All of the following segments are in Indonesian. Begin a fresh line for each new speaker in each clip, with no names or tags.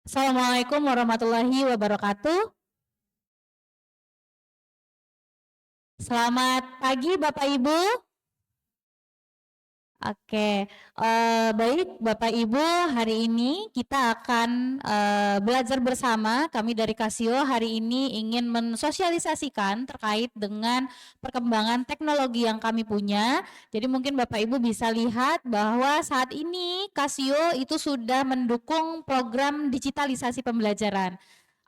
Assalamualaikum warahmatullahi wabarakatuh. Selamat pagi Bapak Ibu. Oke, baik Bapak Ibu, hari ini kita akan belajar bersama. Kami dari Casio hari ini ingin mensosialisasikan terkait dengan perkembangan teknologi yang kami punya. Jadi mungkin Bapak Ibu bisa lihat bahwa saat ini Casio itu sudah mendukung program digitalisasi pembelajaran.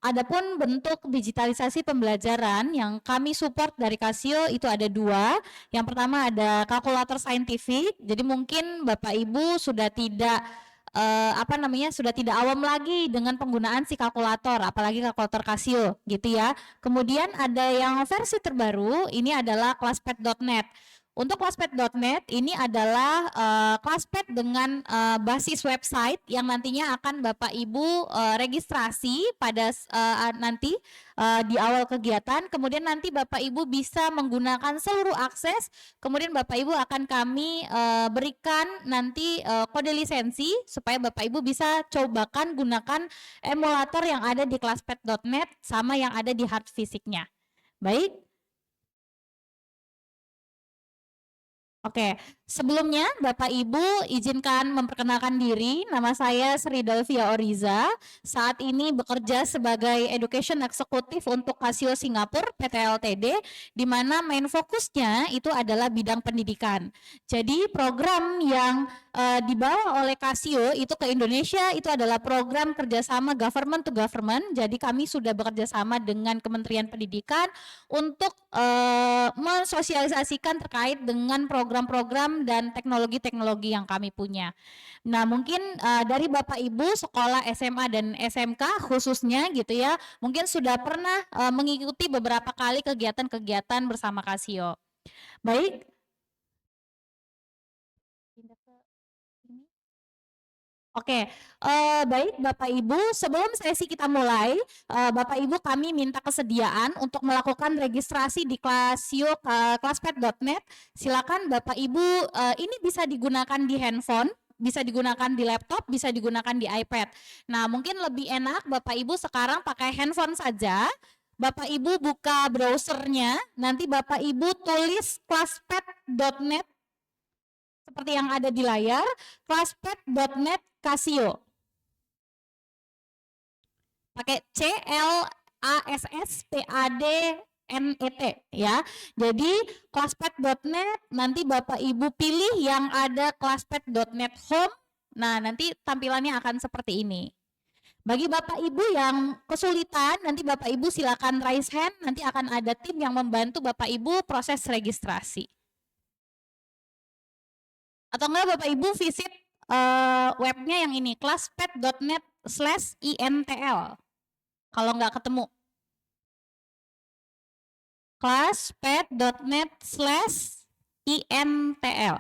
Adapun bentuk digitalisasi pembelajaran yang kami support dari Casio itu ada dua. Yang pertama ada kalkulator saintifik. Jadi mungkin Bapak Ibu sudah tidak sudah tidak awam lagi dengan penggunaan si kalkulator, apalagi kalkulator Casio gitu ya. Kemudian ada yang versi terbaru, ini adalah Classpad.net. Untuk Classpad.net ini adalah Classpad dengan basis website yang nantinya akan Bapak Ibu registrasi pada nanti di awal kegiatan. Kemudian nanti Bapak Ibu bisa menggunakan seluruh akses. Kemudian Bapak Ibu akan kami berikan nanti kode lisensi supaya Bapak Ibu bisa cobakan gunakan emulator yang ada di Classpad.net sama yang ada di hard fisiknya. Baik. Oke, sebelumnya Bapak Ibu izinkan memperkenalkan diri. Nama saya Sri Dalvia Oriza. Saat ini bekerja sebagai Education Executive untuk Casio Singapura PT Ltd, di mana main fokusnya itu adalah bidang pendidikan. Jadi program yang dibawa oleh Casio itu ke Indonesia itu adalah program kerjasama government to government. Jadi kami sudah bekerja sama dengan Kementerian Pendidikan untuk mensosialisasikan terkait dengan program-program dan teknologi-teknologi yang kami punya. Nah, mungkin dari Bapak Ibu sekolah SMA dan SMK khususnya gitu ya, mungkin sudah pernah mengikuti beberapa kali kegiatan-kegiatan bersama Casio. Baik. Oke, baik Bapak Ibu, sebelum sesi kita mulai, Bapak Ibu kami minta kesediaan untuk melakukan registrasi di Casio Classpad.net. Silakan Bapak Ibu, ini bisa digunakan di handphone, bisa digunakan di laptop, bisa digunakan di iPad. Nah, mungkin lebih enak Bapak Ibu sekarang pakai handphone saja. Bapak Ibu buka browsernya, nanti Bapak Ibu tulis classpad.net seperti yang ada di layar, classpad.net Casio. Pakai CLASSPADNET ya. Jadi classpad.net, nanti Bapak Ibu pilih yang ada classpad.net home. Nah, nanti tampilannya akan seperti ini. Bagi Bapak Ibu yang kesulitan, nanti Bapak Ibu silakan raise hand, nanti akan ada tim yang membantu Bapak Ibu proses registrasi. Atau enggak Bapak Ibu visit webnya yang ini, classpad.net/intl. Kalau nggak ketemu. classpad.net/intl.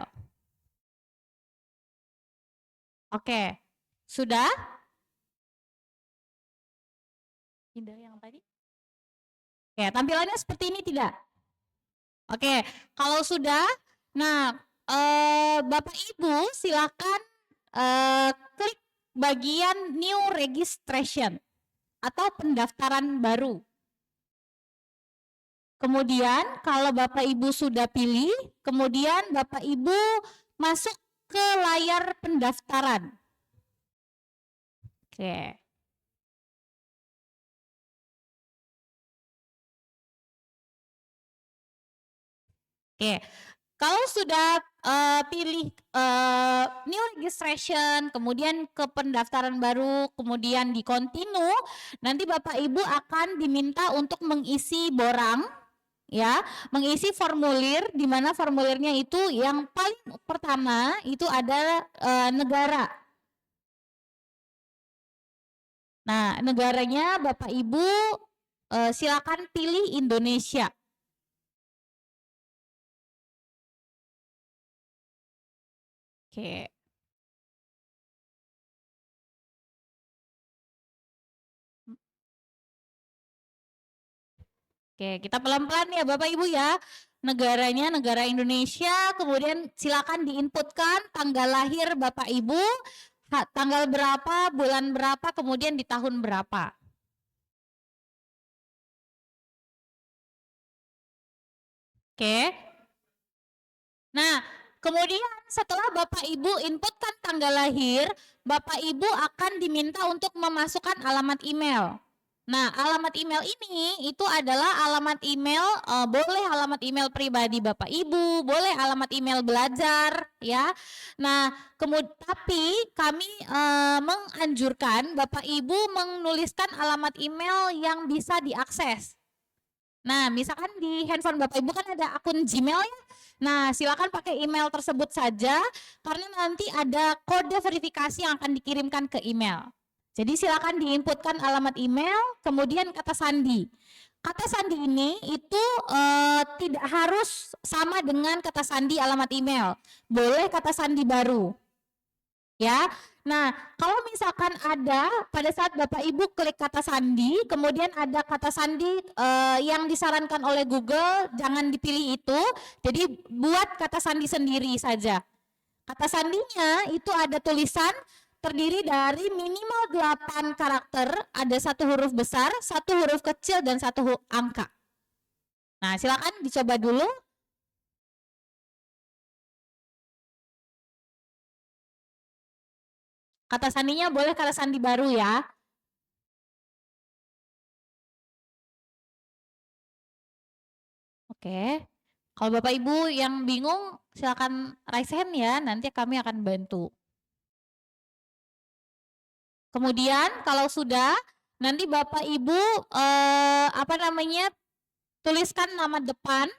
Oke, sudah? Tidak yang tadi? Oke, tampilannya seperti ini tidak? Oke, kalau sudah, nah Bapak Ibu silakan klik bagian new registration atau pendaftaran baru. Kemudian kalau Bapak Ibu sudah pilih, kemudian Bapak Ibu masuk ke layar pendaftaran. Oke. Oke, kalau sudah pilih new registration, kemudian ke pendaftaran baru, kemudian di continue, nanti Bapak Ibu akan diminta untuk mengisi borang, ya, mengisi formulir, di mana formulirnya itu yang paling pertama itu ada negara. Nah, negaranya Bapak Ibu silakan pilih Indonesia. Oke. Oke, kita pelan-pelan ya Bapak Ibu ya. Negaranya negara Indonesia, kemudian silakan diinputkan tanggal lahir Bapak Ibu, tanggal berapa, bulan berapa, kemudian di tahun berapa. Oke. Nah, kemudian setelah Bapak Ibu inputkan tanggal lahir, Bapak Ibu akan diminta untuk memasukkan alamat email. Nah, alamat email ini itu adalah alamat email, boleh alamat email pribadi Bapak Ibu, boleh alamat email belajar, ya. Nah, tapi kami menganjurkan Bapak Ibu menuliskan alamat email yang bisa diakses. Nah, misalkan di handphone Bapak Ibu kan ada akun Gmail ya. Nah, silakan pakai email tersebut saja karena nanti ada kode verifikasi yang akan dikirimkan ke email. Jadi silakan diinputkan alamat email, kemudian kata sandi. Kata sandi ini itu tidak harus sama dengan kata sandi alamat email. Boleh kata sandi baru. Ya. Nah, kalau misalkan ada pada saat Bapak Ibu klik kata sandi, kemudian ada kata sandi yang disarankan oleh Google, jangan dipilih itu. Jadi buat kata sandi sendiri saja. Kata sandinya itu ada tulisan terdiri dari minimal 8 karakter, ada 1 huruf besar, 1 huruf kecil, dan 1 angka. Nah, silakan dicoba dulu. Kata sandinya boleh kata sandi baru ya. Oke. Kalau Bapak Ibu yang bingung silakan raise hand ya, nanti kami akan bantu. Kemudian kalau sudah, nanti Bapak Ibu tuliskan nama depan.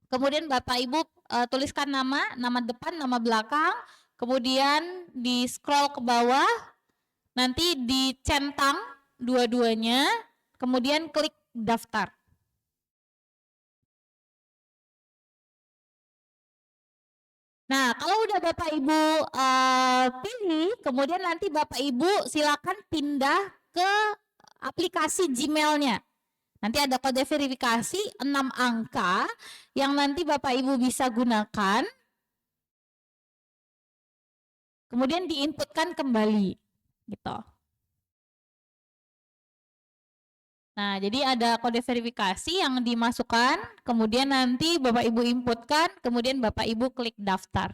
Kemudian Bapak Ibu tuliskan nama depan, nama belakang, kemudian di scroll ke bawah, nanti dicentang dua-duanya, kemudian klik daftar. Nah, kalau udah Bapak Ibu pilih, kemudian nanti Bapak Ibu silakan pindah ke aplikasi Gmail-nya. Nanti ada kode verifikasi 6 angka yang nanti Bapak Ibu bisa gunakan. Kemudian diinputkan kembali, gitu. Nah, jadi ada kode verifikasi yang dimasukkan, kemudian nanti Bapak Ibu inputkan, kemudian Bapak Ibu klik daftar.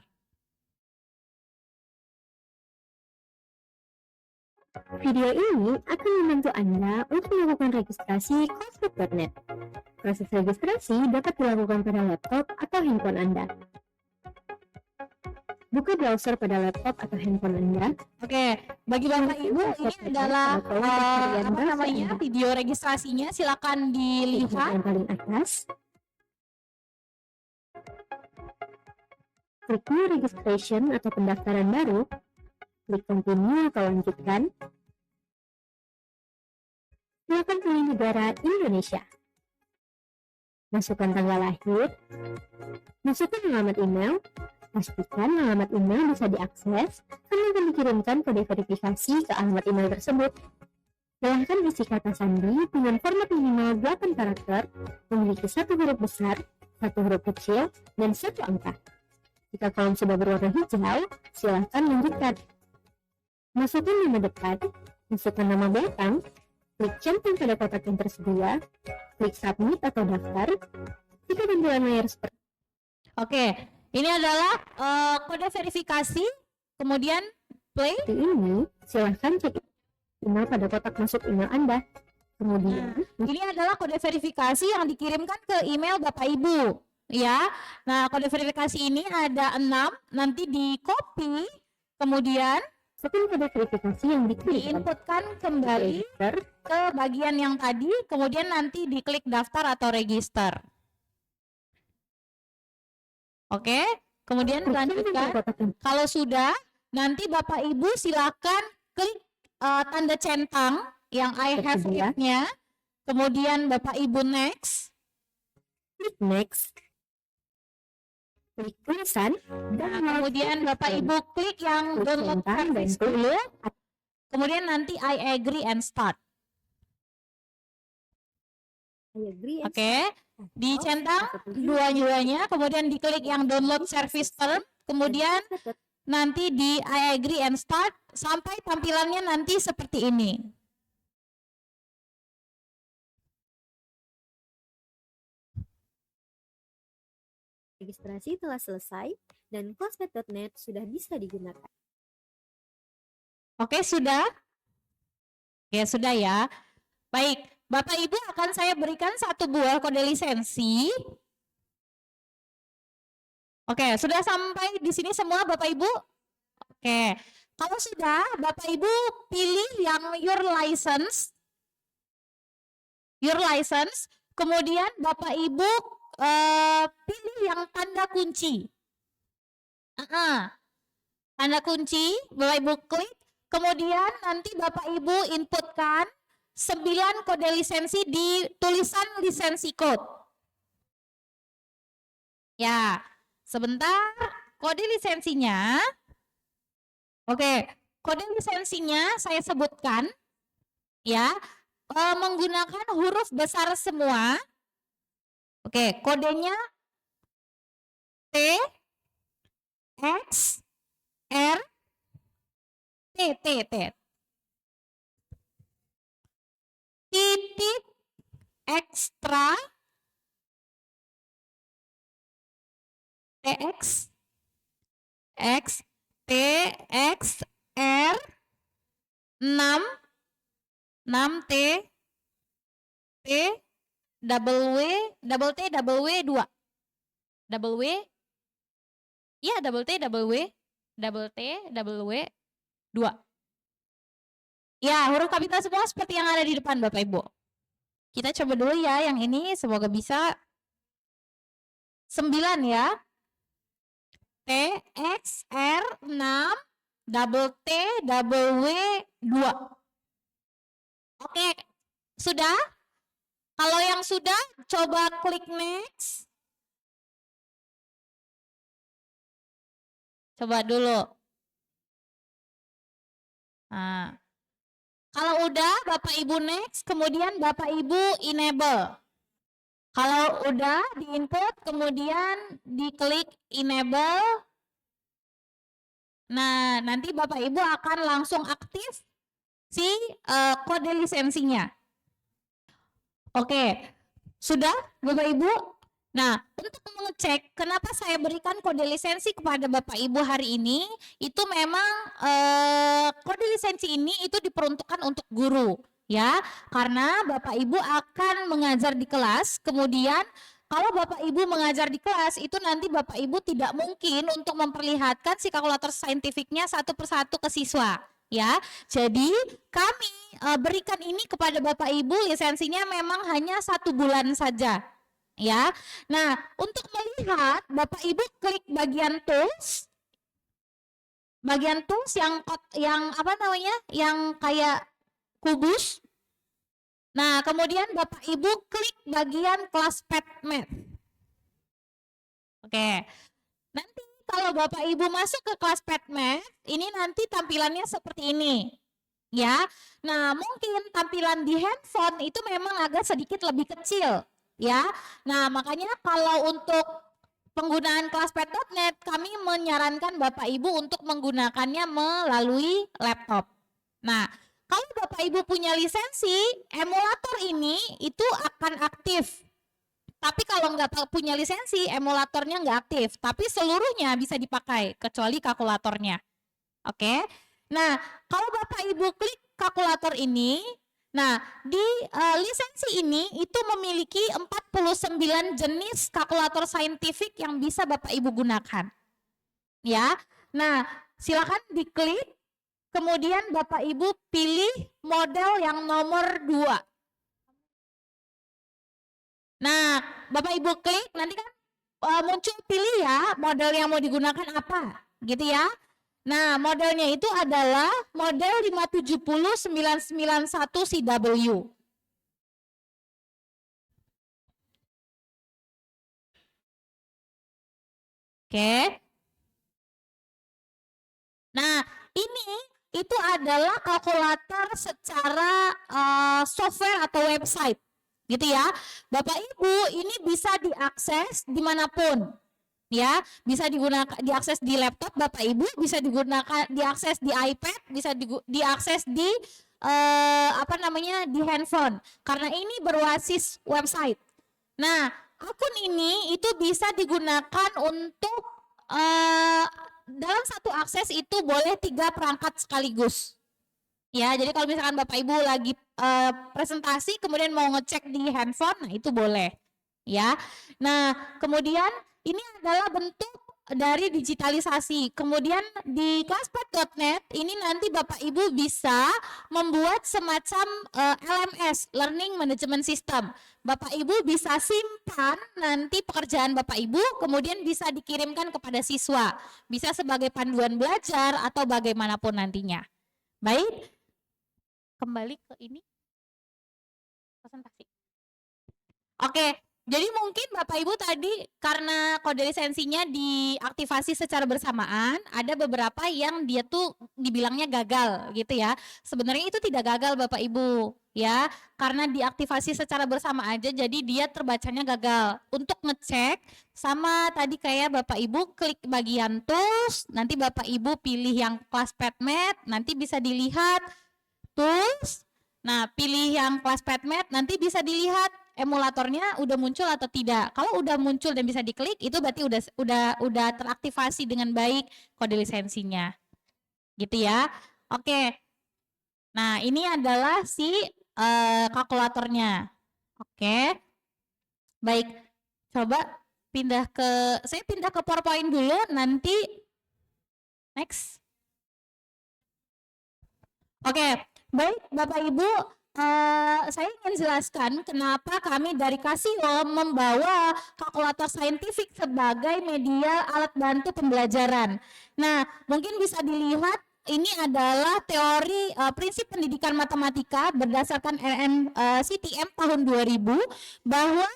Video ini akan membantu Anda untuk melakukan registrasi Cosmet.net. Proses registrasi dapat dilakukan pada laptop atau handphone Anda. Buka browser pada laptop atau handphone Anda.
Oke, bagi Bapak Ibu ini adalah video registrasinya, silakan dilihat.
Yang paling atas. Klik New Registration atau pendaftaran baru. Klik Continue atau lanjutkan. Silakan pilih negara Indonesia. Masukkan tanggal lahir. Masukkan alamat email. Pastikan alamat email bisa diakses karena akan dikirimkan kode verifikasi ke alamat email tersebut. Silahkan isi kata sandi dengan format minimal 8 karakter, memiliki 1 huruf besar, 1 huruf kecil, dan 1 angka. Jika kolom sudah berwarna hijau, silahkan lanjutkan. Masukkan nama depan, masukkan nama belakang, klik centang pada kotak yang tersedia, klik submit atau daftar. Jika tampilan layar seperti
Oke, ini adalah kode verifikasi, kemudian play.
ini, silahkan cek email pada kotak masuk email Anda. Kemudian,
ini adalah kode verifikasi yang dikirimkan ke email Bapak Ibu. Ya, nah kode verifikasi ini ada 6, nanti di copy, kemudian
kode verifikasi yang
diinputkan kembali ke bagian yang tadi, kemudian nanti diklik daftar atau register. Oke, kemudian lanjutkan. Kalau sudah, nanti Bapak Ibu silakan klik tanda centang yang I have it-nya, kemudian Bapak Ibu next.
Klik next. Klik tulisan,
dan kemudian Bapak Ibu klik yang download service dulu, kemudian nanti I agree and start. Oke, dicentang dua-duanya, kemudian diklik yang download service term, kemudian nanti di I agree and start sampai tampilannya nanti seperti ini.
Registrasi telah selesai dan classmate.net sudah bisa digunakan.
Oke, sudah? Ya, sudah ya. Baik, Bapak Ibu akan saya berikan satu buah kode lisensi. Oke, sudah sampai di sini semua Bapak Ibu? Oke, kalau sudah Bapak Ibu pilih yang your license, kemudian Bapak Ibu pilih yang tanda kunci. Tanda kunci, Bapak Ibu klik, kemudian nanti Bapak Ibu inputkan 9 kode lisensi di tulisan lisensi code. Ya, sebentar, kode lisensinya. Oke, kode lisensinya saya sebutkan ya, menggunakan huruf besar semua. Oke, kodenya T X R T titik ekstra TX X T X R 6 T T double T double W 2 double W ya double T double W 2 ya, huruf kapital semua seperti yang ada di depan Bapak Ibu. Kita coba dulu ya yang ini, semoga bisa. 9 ya. T X R 6 double T double W 2. Oke, sudah? Kalau yang sudah, coba klik next. Coba dulu. Nah, kalau udah Bapak Ibu next, kemudian Bapak Ibu enable. Kalau udah di input, kemudian diklik enable. Nah, nanti Bapak Ibu akan langsung aktif si kode lisensinya. Oke, sudah Bapak Ibu? Nah, untuk mengecek kenapa saya berikan kode lisensi kepada Bapak Ibu hari ini, itu memang kode lisensi ini itu diperuntukkan untuk guru, ya. Karena Bapak Ibu akan mengajar di kelas, kemudian kalau Bapak Ibu mengajar di kelas, itu nanti Bapak Ibu tidak mungkin untuk memperlihatkan si kalkulator saintifiknya satu persatu ke siswa. Ya, jadi kami berikan ini kepada Bapak Ibu, lisensinya memang hanya 1 bulan saja. Ya, nah untuk melihat Bapak Ibu klik bagian tools, yang apa namanya, yang kayak kubus. Nah kemudian Bapak Ibu klik bagian classmate math. Oke, nanti kalau Bapak Ibu masuk ke classmate math, ini nanti tampilannya seperti ini. Ya, nah mungkin tampilan di handphone itu memang agak sedikit lebih kecil. Ya, nah makanya kalau untuk penggunaan classmate.net kami menyarankan Bapak Ibu untuk menggunakannya melalui laptop. Nah, kalau Bapak Ibu punya lisensi, emulator ini itu akan aktif. Tapi kalau nggak punya lisensi, emulatornya nggak aktif. Tapi seluruhnya bisa dipakai, kecuali kalkulatornya. Oke, nah kalau Bapak Ibu klik kalkulator ini, nah di lisensi ini itu memiliki 49 jenis kalkulator saintifik yang bisa Bapak Ibu gunakan. Ya, nah silakan diklik, kemudian Bapak Ibu pilih model yang nomor 2. Nah, Bapak Ibu klik, nanti kan muncul pilih ya model yang mau digunakan apa, gitu ya. Nah, modelnya itu adalah model 570-991 CW. Oke. Nah, ini itu adalah kalkulator secara software atau website. Gitu ya. Bapak Ibu, ini bisa diakses dimanapun. ya, bisa digunakan diakses di laptop Bapak Ibu, bisa digunakan diakses di iPad, bisa diakses di di handphone karena ini berbasis website. Nah, akun ini itu bisa digunakan untuk dalam satu akses itu boleh 3 perangkat sekaligus. Ya, jadi kalau misalkan Bapak Ibu lagi presentasi kemudian mau ngecek di handphone, nah itu boleh. Ya. Nah, kemudian ini adalah bentuk dari digitalisasi. Kemudian di classpath.net ini nanti Bapak Ibu bisa membuat semacam LMS, Learning Management System. Bapak Ibu bisa simpan nanti pekerjaan Bapak Ibu, kemudian bisa dikirimkan kepada siswa. Bisa sebagai panduan belajar atau bagaimanapun nantinya. Baik, kembali ke ini presentasi. Oke, jadi mungkin Bapak Ibu tadi karena kode lisensinya diaktifasi secara bersamaan, ada beberapa yang dia tuh dibilangnya gagal gitu ya. Sebenarnya itu tidak gagal Bapak Ibu ya, karena diaktifasi secara bersama aja jadi dia terbacanya gagal. Untuk ngecek sama tadi kayak Bapak Ibu klik bagian tools, nanti Bapak Ibu pilih yang classpath.net, nanti bisa dilihat tools. Nah, pilih yang classpath.net, nanti bisa dilihat emulatornya udah muncul atau tidak. Kalau udah muncul dan bisa diklik, itu berarti udah teraktivasi dengan baik kode lisensinya. Gitu ya. Oke. Nah, ini adalah si kalkulatornya. Oke. Baik. Coba saya pindah ke PowerPoint dulu, nanti next. Oke, baik Bapak Ibu, saya ingin jelaskan kenapa kami dari Casio membawa kalkulator saintifik sebagai media alat bantu pembelajaran. Nah, mungkin bisa dilihat ini adalah teori prinsip pendidikan matematika berdasarkan NCTM tahun 2000 bahwa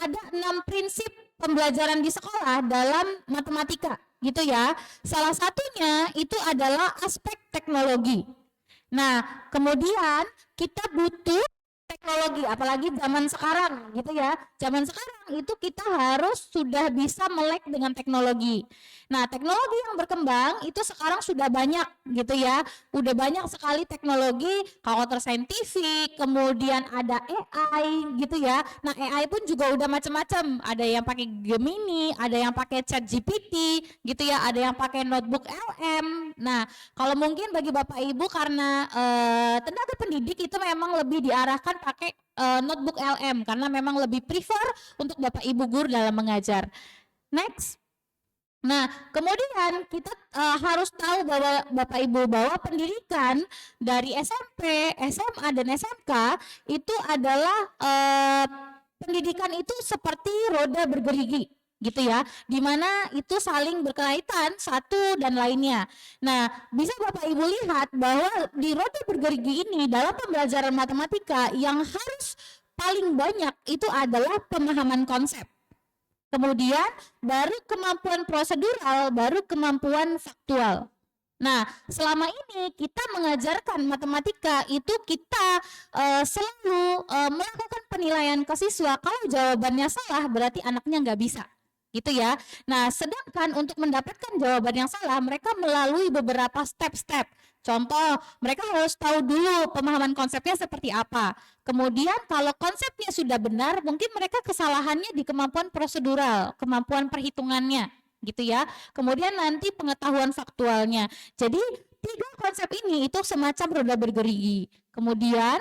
ada 6 prinsip pembelajaran di sekolah dalam matematika gitu ya. Salah satunya itu adalah aspek teknologi. Nah, kemudian kita butuh teknologi, apalagi zaman sekarang gitu ya. Zaman sekarang itu kita harus sudah bisa melek dengan teknologi. Nah, teknologi yang berkembang itu sekarang sudah banyak gitu ya. Udah banyak sekali teknologi, kalkulator saintifik, kemudian ada AI gitu ya. Nah, AI pun juga udah macam-macam. Ada yang pakai Gemini, ada yang pakai ChatGPT gitu ya, ada yang pakai notebook LM. Nah, kalau mungkin bagi Bapak Ibu karena tenaga pendidik itu memang lebih diarahkan pakai notebook LM karena memang lebih prefer untuk Bapak Ibu guru dalam mengajar. Next. Nah, kemudian kita harus tahu bahwa Bapak Ibu bahwa pendidikan dari SMP, SMA dan SMK itu adalah pendidikan itu seperti roda bergerigi gitu ya, dimana itu saling berkaitan satu dan lainnya. Nah, bisa Bapak Ibu lihat bahwa di roda bergerigi ini dalam pembelajaran matematika yang harus paling banyak itu adalah pemahaman konsep. Kemudian baru kemampuan prosedural, baru kemampuan faktual. Nah, selama ini kita mengajarkan matematika itu kita selalu melakukan penilaian ke siswa. Kalau jawabannya salah berarti anaknya nggak bisa, gitu ya. Nah, sedangkan untuk mendapatkan jawaban yang salah mereka melalui beberapa step-step. Contoh, mereka harus tahu dulu pemahaman konsepnya seperti apa. Kemudian kalau konsepnya sudah benar, mungkin mereka kesalahannya di kemampuan prosedural, kemampuan perhitungannya, gitu ya. Kemudian nanti pengetahuan faktualnya. Jadi 3 konsep ini itu semacam roda bergerigi. Kemudian,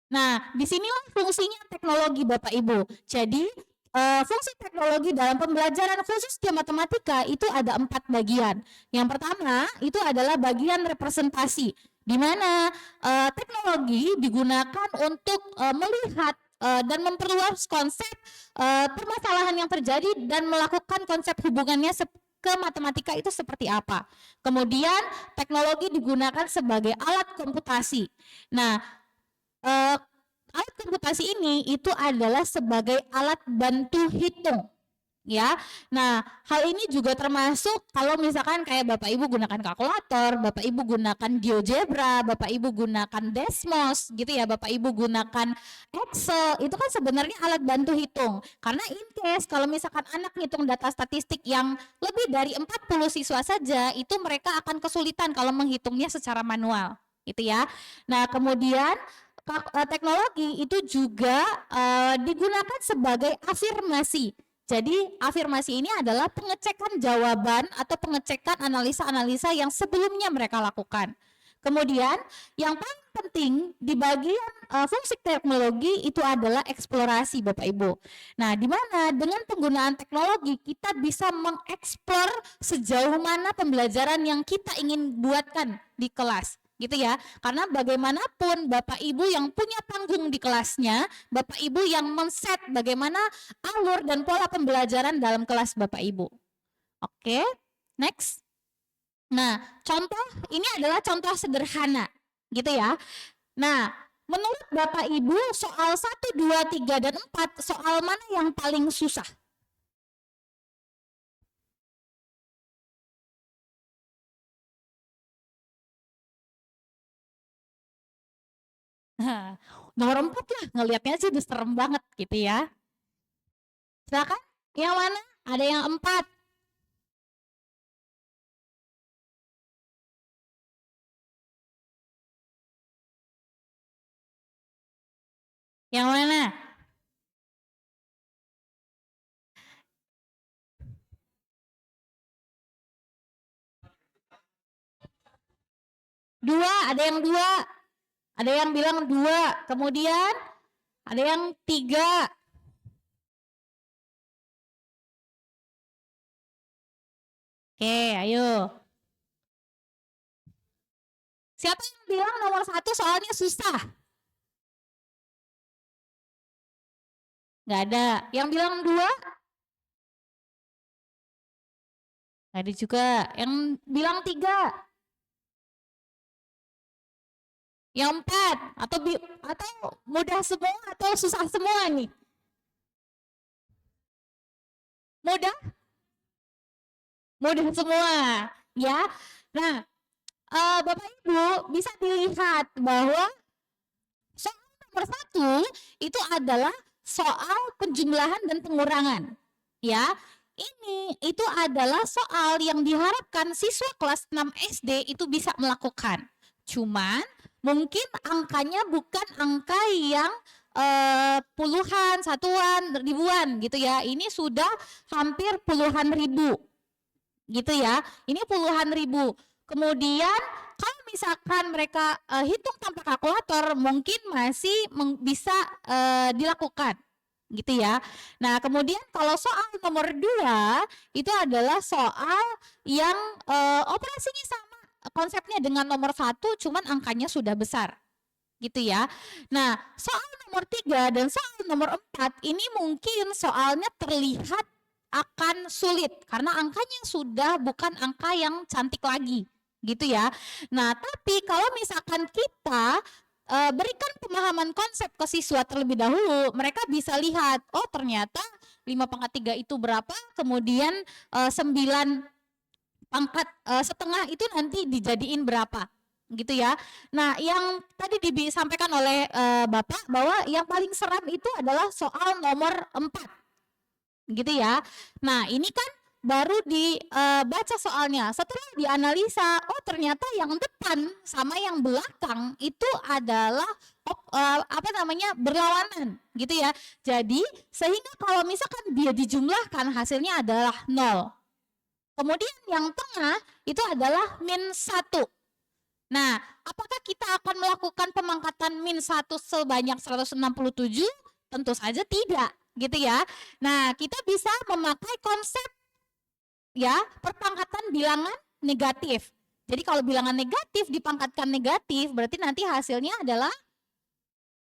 nah disinilah fungsinya teknologi Bapak Ibu. Jadi fungsi teknologi dalam pembelajaran khususnya matematika itu ada 4 bagian. Yang pertama itu adalah bagian representasi, di mana teknologi digunakan untuk melihat dan memperluas konsep permasalahan yang terjadi dan melakukan konsep hubungannya ke matematika itu seperti apa. Kemudian teknologi digunakan sebagai alat komputasi. Nah, alat komputasi ini itu adalah sebagai alat bantu hitung ya. Nah, hal ini juga termasuk kalau misalkan kayak Bapak Ibu gunakan kalkulator, Bapak Ibu gunakan GeoGebra, Bapak Ibu gunakan Desmos gitu ya, Bapak Ibu gunakan Excel, itu kan sebenarnya alat bantu hitung. Karena in case kalau misalkan anak ngitung data statistik yang lebih dari 40 siswa saja, itu mereka akan kesulitan kalau menghitungnya secara manual, gitu ya. Nah, kemudian teknologi itu juga digunakan sebagai afirmasi. Jadi afirmasi ini adalah pengecekan jawaban atau pengecekan analisa-analisa yang sebelumnya mereka lakukan. Kemudian yang paling penting di bagian fungsi teknologi itu adalah eksplorasi Bapak Ibu. Nah, di mana dengan penggunaan teknologi kita bisa mengeksplor sejauh mana pembelajaran yang kita ingin buatkan di kelas gitu ya. Karena bagaimanapun Bapak Ibu yang punya panggung di kelasnya, Bapak Ibu yang men-set bagaimana alur dan pola pembelajaran dalam kelas Bapak Ibu. Oke, next. Nah, contoh ini adalah contoh sederhana, gitu ya. Nah, menurut Bapak Ibu soal 1, 2, 3, dan 4, soal mana yang paling susah? Nomor 4 lah, ngelihatnya sih udah serem banget gitu ya. Silakan, yang mana? Ada yang 4. Yang mana? Dua, ada yang 2. Ada yang bilang 2. Kemudian ada yang 3. Oke, ayo. Siapa yang bilang nomor 1 soalnya susah? Nggak ada. Yang bilang 2? Nggak ada juga. Yang bilang 3? Yang 4? Atau mudah semua atau susah semua nih? Mudah? Mudah semua. Ya. Nah, Bapak Ibu bisa dilihat bahwa soal nomor 1 itu adalah soal penjumlahan dan pengurangan. Ya, ini itu adalah soal yang diharapkan siswa kelas 6 SD itu bisa melakukan. Cuman mungkin angkanya bukan angka yang puluhan, satuan, ribuan gitu ya. Ini sudah hampir puluhan ribu gitu ya. Ini puluhan ribu. Kemudian kalau misalkan mereka hitung tanpa kalkulator mungkin masih bisa dilakukan gitu ya. Nah, kemudian kalau soal nomor 2 itu adalah soal yang operasinya sama konsepnya dengan nomor 1 cuman angkanya sudah besar gitu ya. Nah, soal nomor 3 dan soal nomor 4 ini mungkin soalnya terlihat akan sulit karena angkanya sudah bukan angka yang cantik lagi gitu ya. Nah, tapi kalau misalkan kita berikan pemahaman konsep ke siswa terlebih dahulu, mereka bisa lihat, oh ternyata 5/3 itu berapa, kemudian 9 pangkat setengah itu nanti dijadiin berapa gitu ya. Nah, yang tadi disampaikan oleh Bapak bahwa yang paling seram itu adalah soal nomor 4 gitu ya. Nah, ini kan baru dibaca soalnya. Setelah dianalisa, oh ternyata yang depan sama yang belakang itu adalah berlawanan gitu ya. Jadi sehingga kalau misalkan dia dijumlahkan hasilnya adalah 0. Kemudian yang tengah itu adalah -1. Nah, apakah kita akan melakukan pemangkatan -1 sebanyak 167? Tentu saja tidak, gitu ya. Nah, kita bisa memakai konsep ya perpangkatan bilangan negatif. Jadi kalau bilangan negatif dipangkatkan negatif, berarti nanti hasilnya adalah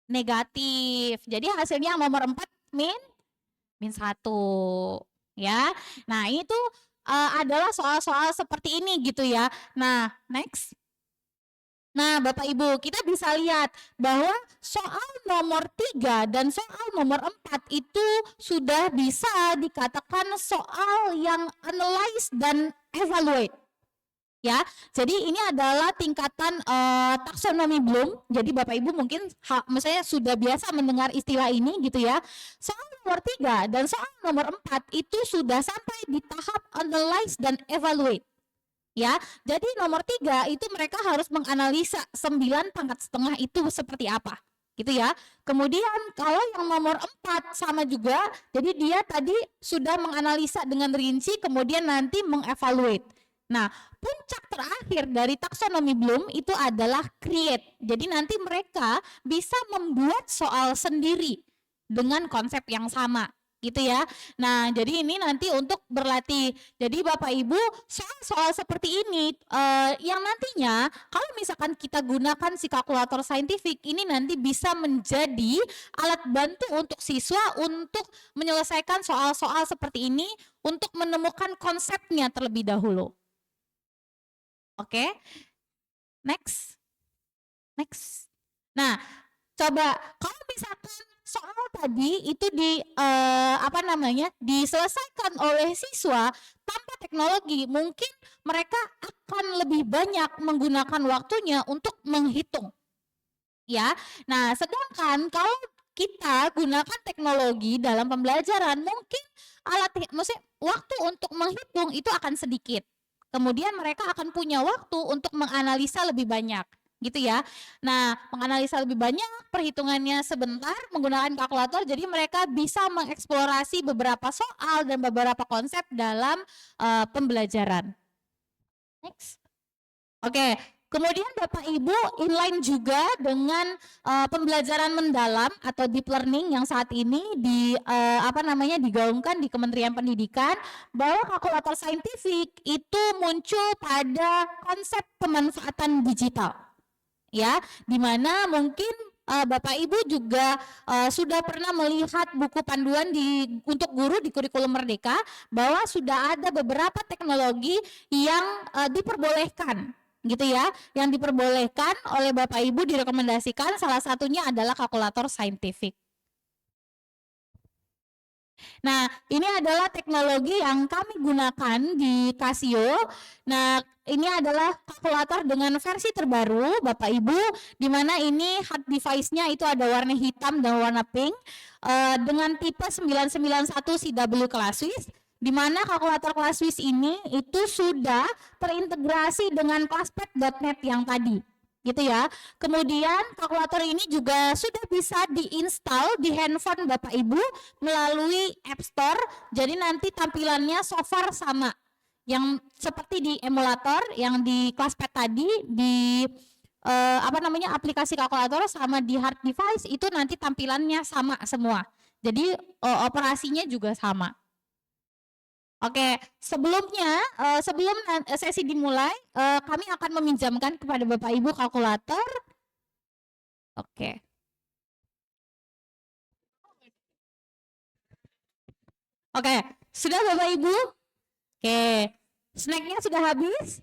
negatif. Jadi hasilnya nomor 4 -1 ya. Nah, itu adalah soal-soal seperti ini gitu ya. Nah, next. Nah, Bapak Ibu, kita bisa lihat bahwa soal nomor 3 dan soal nomor 4 itu sudah bisa dikatakan soal yang analyze dan evaluate. Ya, jadi ini adalah tingkatan taksonomi Bloom. Jadi Bapak Ibu mungkin misalnya sudah biasa mendengar istilah ini gitu ya. Soal nomor 3 dan soal nomor 4 itu sudah sampai di tahap analyze dan evaluate. Ya, jadi nomor 3 itu mereka harus menganalisa 9 pangkat setengah itu seperti apa, gitu ya. Kemudian kalau yang nomor 4 sama juga, jadi dia tadi sudah menganalisa dengan rinci, kemudian nanti mengevaluate. Nah, puncak terakhir dari taksonomi Bloom itu adalah create. Jadi nanti mereka bisa membuat soal sendiri dengan konsep yang sama, gitu ya. Nah, jadi ini nanti untuk berlatih. Jadi Bapak Ibu, soal-soal seperti ini yang nantinya kalau misalkan kita gunakan si kalkulator saintifik ini nanti bisa menjadi alat bantu untuk siswa untuk menyelesaikan soal-soal seperti ini untuk menemukan konsepnya terlebih dahulu. Oke. Next. Next. Nah, coba kalau misalkan soal tadi itu diselesaikan oleh siswa tanpa teknologi, mungkin mereka akan lebih banyak menggunakan waktunya untuk menghitung. Ya. Nah, sedangkan kalau kita gunakan teknologi dalam pembelajaran, mungkin maksudnya waktu untuk menghitung itu akan sedikit. Kemudian mereka akan punya waktu untuk menganalisa lebih banyak, gitu ya. Nah, menganalisa lebih banyak, perhitungannya sebentar menggunakan kalkulator, jadi mereka bisa mengeksplorasi beberapa soal dan beberapa konsep dalam pembelajaran. Next. Oke, kemudian Bapak Ibu inline juga dengan pembelajaran mendalam atau deep learning yang saat ini digaungkan di Kementerian Pendidikan, bahwa kalkulator saintifik itu muncul pada konsep pemanfaatan digital. Ya, di mana mungkin Bapak Ibu juga sudah pernah melihat buku panduan untuk guru di kurikulum Merdeka bahwa sudah ada beberapa teknologi yang diperbolehkan, gitu ya, yang diperbolehkan oleh Bapak Ibu direkomendasikan, salah satunya adalah kalkulator saintifik. Nah, ini adalah teknologi yang kami gunakan di Casio. Nah, ini adalah kalkulator dengan versi terbaru, Bapak Ibu, di mana ini hard device-nya itu ada warna hitam dan warna pink dengan tipe 991 CW ClassWiz, di mana kalkulator ClassWiz ini itu sudah terintegrasi dengan Classpad.net yang tadi, gitu ya. Kemudian kalkulator ini juga sudah bisa diinstal di handphone Bapak Ibu melalui App Store. Jadi nanti tampilannya so far sama yang seperti di emulator yang di Classpad tadi, di aplikasi kalkulator sama di hard device itu nanti tampilannya sama semua. Jadi operasinya juga sama. Oke, sebelum sesi dimulai, kami akan meminjamkan kepada Bapak Ibu kalkulator. Oke. Oke, sudah Bapak Ibu? Oke, snacknya sudah habis?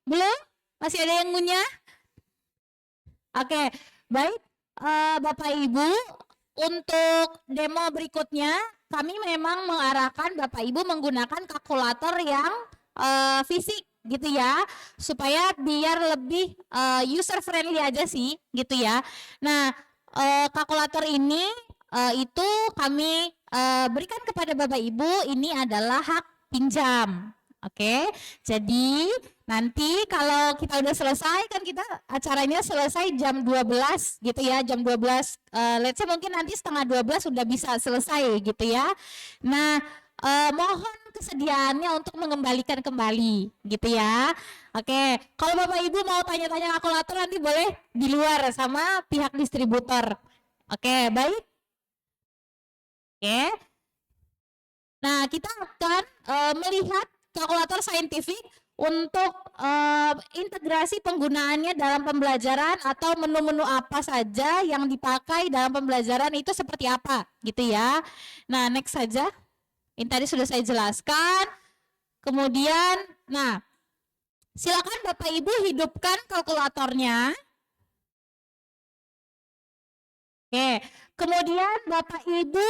Belum? Masih ada yang ngunyah? Oke, baik Bapak Ibu, untuk demo berikutnya kami memang mengarahkan Bapak Ibu menggunakan kalkulator yang fisik, gitu ya, supaya biar lebih user friendly aja sih, gitu ya. Nah, kalkulator ini itu kami berikan kepada Bapak Ibu, ini adalah hak pinjam. Oke, jadi nanti kalau kita udah selesai, kan kita acaranya selesai jam 12 gitu ya, jam 12, let's say mungkin nanti setengah 12 sudah bisa selesai gitu ya. Nah, mohon kesediaannya untuk mengembalikan kembali gitu ya. Oke, kalau Bapak Ibu mau tanya-tanya kalkulator nanti boleh di luar sama pihak distributor. Oke, baik. Oke. Nah, kita akan melihat kalkulator saintifik untuk integrasi penggunaannya dalam pembelajaran atau menu-menu apa saja yang dipakai dalam pembelajaran itu seperti apa gitu ya. Nah, next saja. Ini tadi sudah saya jelaskan. Kemudian, nah, Silakan Bapak Ibu hidupkan kalkulatornya. Oke, kemudian Bapak Ibu,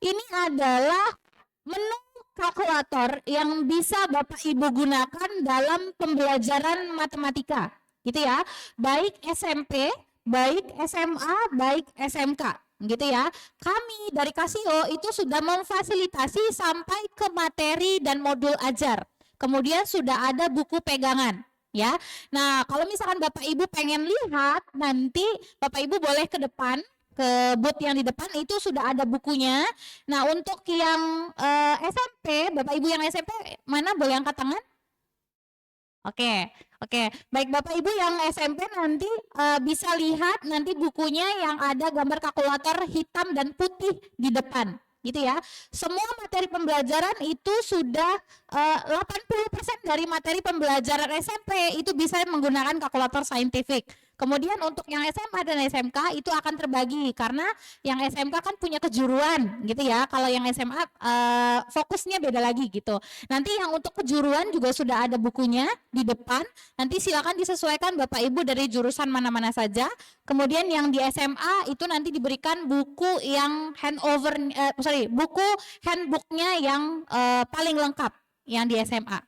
ini adalah menu kalkulator yang bisa Bapak Ibu gunakan dalam pembelajaran matematika, gitu ya. Baik SMP, baik SMA, baik SMK, gitu ya. Kami dari Casio itu sudah memfasilitasi sampai ke materi dan modul ajar. Kemudian sudah ada buku pegangan, ya. Nah, kalau misalkan Bapak Ibu pengen lihat, nanti Bapak Ibu boleh ke depan, ke booth yang di depan itu sudah ada bukunya. Nah, untuk yang SMP, Bapak Ibu yang SMP mana boleh angkat tangan? Oke, oke. Baik Bapak Ibu yang SMP nanti bisa lihat nanti bukunya yang ada gambar kalkulator hitam dan putih di depan, gitu ya. Semua materi pembelajaran itu sudah 80% dari materi pembelajaran SMP itu bisa menggunakan kalkulator saintifik. Kemudian untuk yang SMA dan SMK itu akan terbagi karena yang SMK kan punya kejuruan, gitu ya. Kalau yang SMA fokusnya beda lagi gitu. Nanti yang untuk kejuruan juga sudah ada bukunya di depan. Nanti silakan disesuaikan Bapak Ibu dari jurusan mana-mana saja. Kemudian yang di SMA itu nanti diberikan buku yang buku handbooknya yang paling lengkap yang di SMA.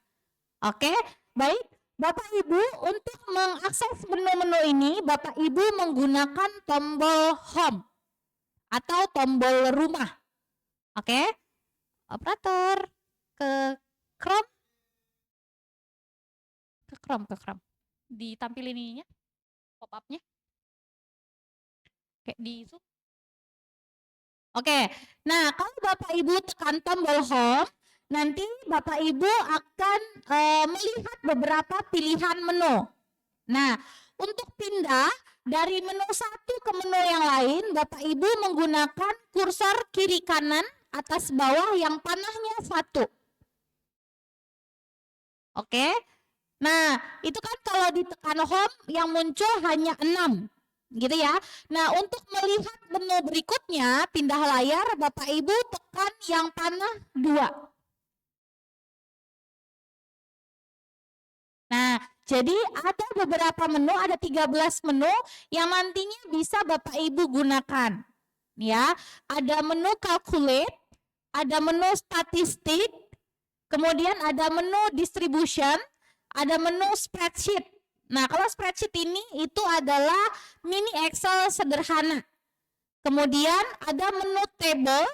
Oke, baik. Bapak Ibu untuk mengakses menu-menu ini Bapak Ibu menggunakan tombol home atau tombol rumah. Oke, operator ke Chrome, ke Chrome, ditampilin ininya, pop up-nya, kayak di Zoom. Oke, nah kalau Bapak Ibu tekan tombol home, nanti Bapak Ibu akan melihat beberapa pilihan menu. Nah, untuk pindah dari menu satu ke menu yang lain, Bapak Ibu menggunakan kursor kiri kanan atas bawah yang panahnya 1. Oke. Nah, itu kan kalau ditekan home yang muncul hanya 6. Gitu ya. Nah, untuk melihat menu berikutnya, pindah layar, Bapak Ibu tekan yang panah 2. Nah, jadi ada beberapa menu, ada 13 menu yang nantinya bisa Bapak Ibu gunakan. Ya, ada menu calculate, ada menu statistik, kemudian ada menu distribution, ada menu spreadsheet. Nah, kalau spreadsheet ini itu adalah mini Excel sederhana. Kemudian ada menu table.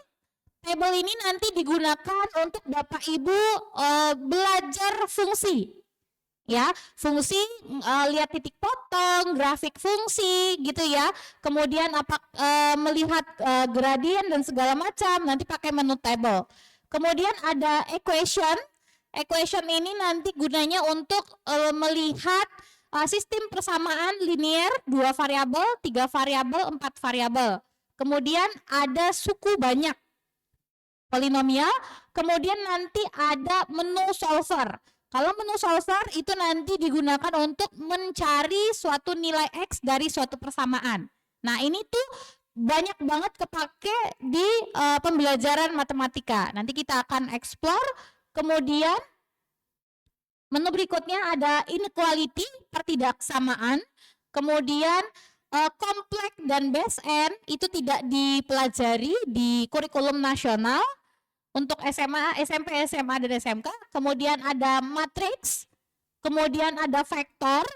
Table ini nanti digunakan untuk Bapak Ibu belajar fungsi. Ya, fungsi lihat titik potong, grafik fungsi gitu ya. Kemudian melihat gradien dan segala macam nanti pakai menu table. Kemudian ada equation. Equation ini nanti gunanya untuk melihat sistem persamaan linear 2 variabel, 3 variabel, 4 variabel. Kemudian ada suku banyak polinomial, kemudian nanti ada menu solver. Kalau menu solver itu nanti digunakan untuk mencari suatu nilai X dari suatu persamaan. Nah, ini tuh banyak banget kepake di pembelajaran matematika. Nanti kita akan explore. Kemudian menu berikutnya ada inequality, pertidaksamaan. Kemudian kompleks dan base N itu tidak dipelajari di kurikulum nasional. Untuk SMA, SMP, SMA, dan SMK, kemudian ada matriks, kemudian ada vektor.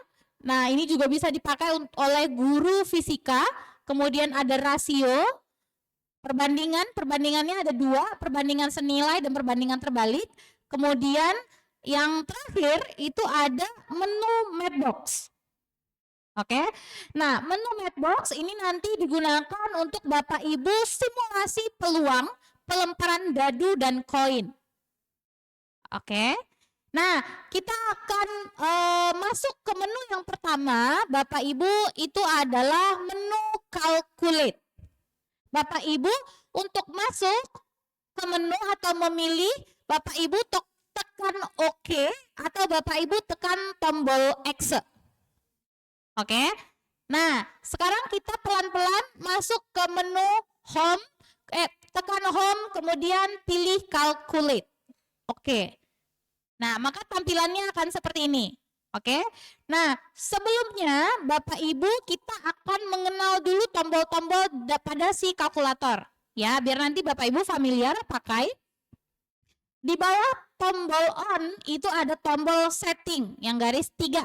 Nah, ini juga bisa dipakai oleh guru fisika. Kemudian ada rasio, perbandingannya ada 2, perbandingan senilai dan perbandingan terbalik. Kemudian yang terakhir itu ada menu matchbox. Oke, nah menu matchbox ini nanti digunakan untuk Bapak Ibu simulasi peluang pelemparan dadu dan koin. Oke. Nah, kita akan masuk ke menu yang pertama, Bapak Ibu, itu adalah menu calculate. Bapak Ibu untuk masuk ke menu atau memilih, Bapak Ibu tekan OK atau Bapak Ibu tekan tombol X. Oke. Nah, sekarang kita pelan-pelan masuk ke menu home. Tekan home, kemudian pilih calculate. Oke. Nah, maka tampilannya akan seperti ini. Oke. Nah, sebelumnya Bapak Ibu kita akan mengenal dulu tombol-tombol pada si kalkulator. Ya, biar nanti Bapak Ibu familiar pakai. Di bawah tombol on itu ada tombol setting yang garis 3.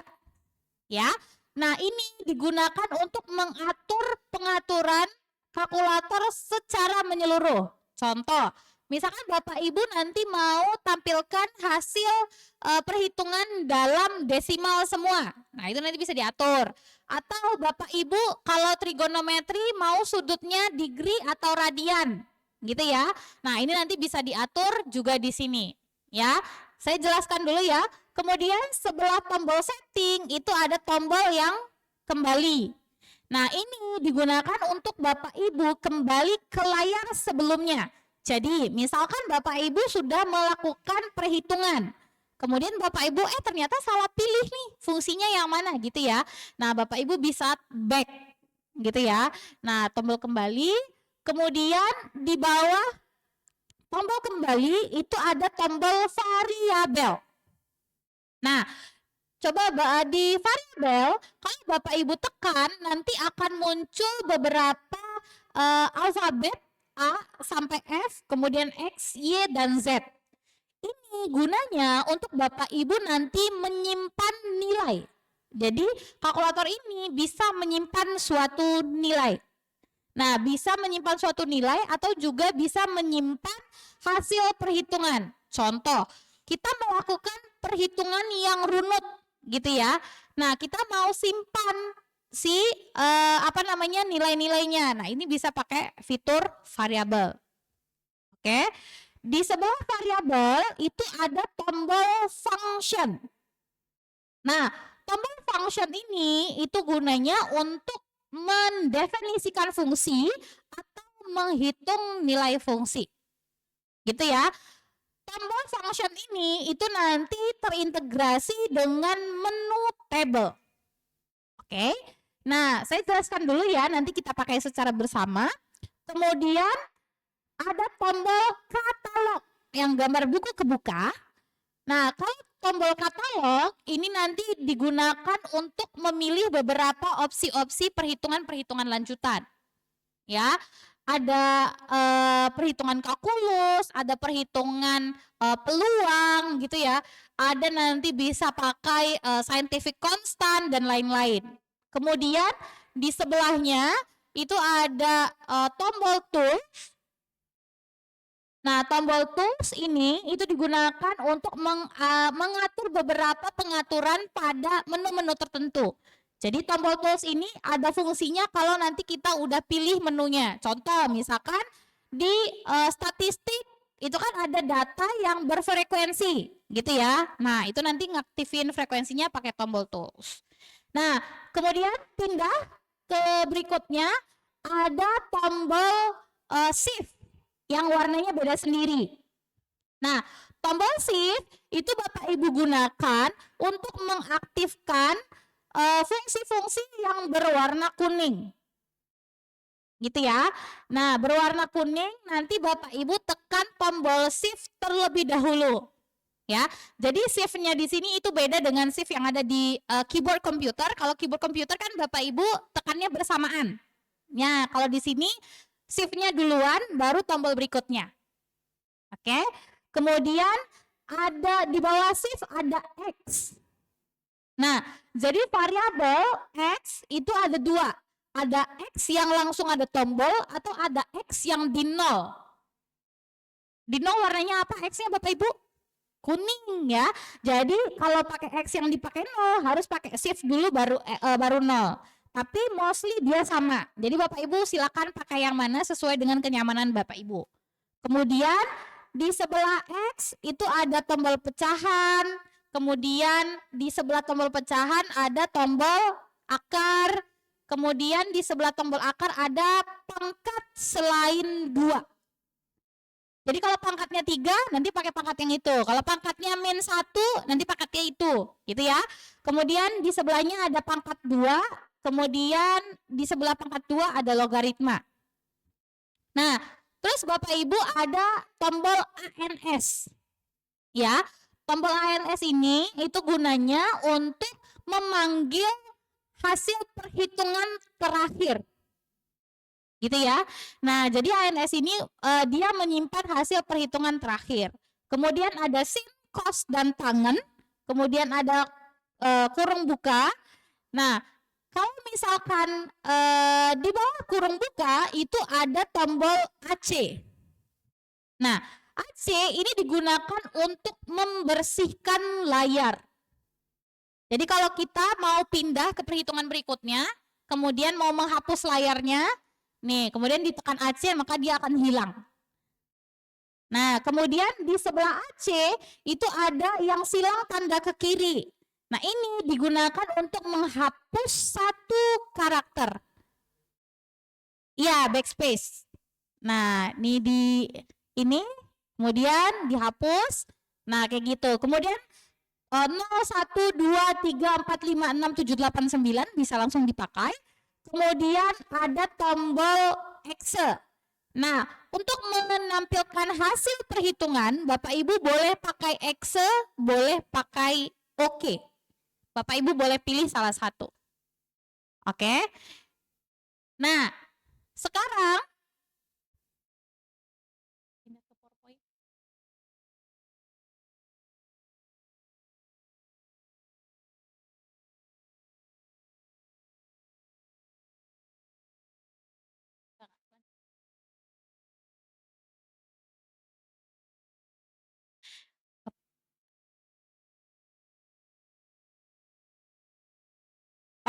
Ya. Nah, ini digunakan untuk mengatur pengaturan kalkulator secara menyeluruh. Contoh, misalkan Bapak Ibu nanti mau tampilkan hasil perhitungan dalam desimal semua. Nah, itu nanti bisa diatur. Atau Bapak Ibu kalau trigonometri mau sudutnya degree atau radian. Gitu ya. Nah, ini nanti bisa diatur juga di sini. Ya, saya jelaskan dulu ya. Kemudian sebelah tombol setting itu ada tombol yang kembali. Nah, ini digunakan untuk Bapak Ibu kembali ke layar sebelumnya. Jadi, misalkan Bapak Ibu sudah melakukan perhitungan. Kemudian Bapak Ibu ternyata salah pilih nih fungsinya yang mana gitu ya. Nah, Bapak Ibu bisa back gitu ya. Nah, tombol kembali, kemudian di bawah tombol kembali itu ada tombol variabel. Nah, coba di variabel, kalau Bapak Ibu tekan, nanti akan muncul beberapa alfabet A sampai F, kemudian X, Y, dan Z. Ini gunanya untuk Bapak Ibu nanti menyimpan nilai. Jadi, kalkulator ini bisa menyimpan suatu nilai. Nah, bisa menyimpan suatu nilai atau juga bisa menyimpan hasil perhitungan. Contoh, kita melakukan perhitungan yang runut gitu ya. Nah, kita mau simpan si nilai-nilainya. Nah, ini bisa pakai fitur variabel. Oke. Di sebelah variabel itu ada tombol function. Nah, tombol function ini itu gunanya untuk mendefinisikan fungsi atau menghitung nilai fungsi. Gitu ya. Tombol function ini itu nanti terintegrasi dengan menu table. Oke. Nah, saya jelaskan dulu ya, nanti kita pakai secara bersama. Kemudian ada tombol katalog yang gambar buku kebuka. Nah, kalau tombol katalog ini nanti digunakan untuk memilih beberapa opsi-opsi perhitungan-perhitungan lanjutan. Ya, ada perhitungan kalkulus, ada perhitungan peluang gitu ya. Ada nanti bisa pakai scientific constant dan lain-lain. Kemudian di sebelahnya itu ada tombol tools. Nah, tombol tools ini itu digunakan untuk mengatur beberapa pengaturan pada menu-menu tertentu. Jadi tombol tools ini ada fungsinya kalau nanti kita udah pilih menunya. Contoh misalkan di statistik itu kan ada data yang berfrekuensi gitu ya. Nah, itu nanti ngaktifin frekuensinya pakai tombol tools. Nah, kemudian pindah ke berikutnya ada tombol shift yang warnanya beda sendiri. Nah, tombol shift itu Bapak Ibu gunakan untuk mengaktifkan fungsi-fungsi yang berwarna kuning. Gitu ya. Nah, berwarna kuning nanti Bapak Ibu tekan tombol shift terlebih dahulu. Ya. Jadi shift-nya di sini itu beda dengan shift yang ada di keyboard komputer. Kalau keyboard komputer kan Bapak Ibu tekannya bersamaan. Ya, kalau di sini shift-nya duluan baru tombol berikutnya. Oke. Kemudian ada di bawah shift ada X. Nah, jadi variabel X itu ada dua. Ada X yang langsung ada tombol atau ada X yang di nol. Di nol warnanya apa X-nya Bapak Ibu? Kuning ya. Jadi kalau pakai X yang dipakai nol harus pakai shift dulu baru nol. Tapi mostly dia sama. Jadi Bapak Ibu silakan pakai yang mana sesuai dengan kenyamanan Bapak Ibu. Kemudian di sebelah X itu ada tombol pecahan. Kemudian di sebelah tombol pecahan ada tombol akar. Kemudian di sebelah tombol akar ada pangkat selain 2. Jadi kalau pangkatnya 3 nanti pakai pangkat yang itu. Kalau pangkatnya -1 nanti pangkatnya itu. Gitu ya. Kemudian di sebelahnya ada pangkat 2. Kemudian di sebelah pangkat 2 ada logaritma. Nah, terus Bapak Ibu ada tombol ANS. Ya. Tombol ANS ini itu gunanya untuk memanggil hasil perhitungan terakhir. Gitu ya. Nah, jadi ANS ini dia menyimpan hasil perhitungan terakhir. Kemudian ada sin, kos, dan tangen. Kemudian ada kurung buka. Nah, kalau misalkan di bawah kurung buka itu ada tombol AC. Nah, AC ini digunakan untuk membersihkan layar. Jadi kalau kita mau pindah ke perhitungan berikutnya, kemudian mau menghapus layarnya, nih, kemudian ditekan AC maka dia akan hilang. Nah, kemudian di sebelah AC itu ada yang silang tanda ke kiri. Nah, ini digunakan untuk menghapus satu karakter. Ya, backspace. Nah, ini kemudian dihapus. Nah, kayak gitu. Kemudian 0, 1, 2, 3, 4, 5, 6, 7, 8, 9 bisa langsung dipakai. Kemudian ada tombol Exe. Nah, untuk menampilkan hasil perhitungan, Bapak Ibu boleh pakai Exe, boleh pakai OK. Bapak Ibu boleh pilih salah satu. Oke. Nah, sekarang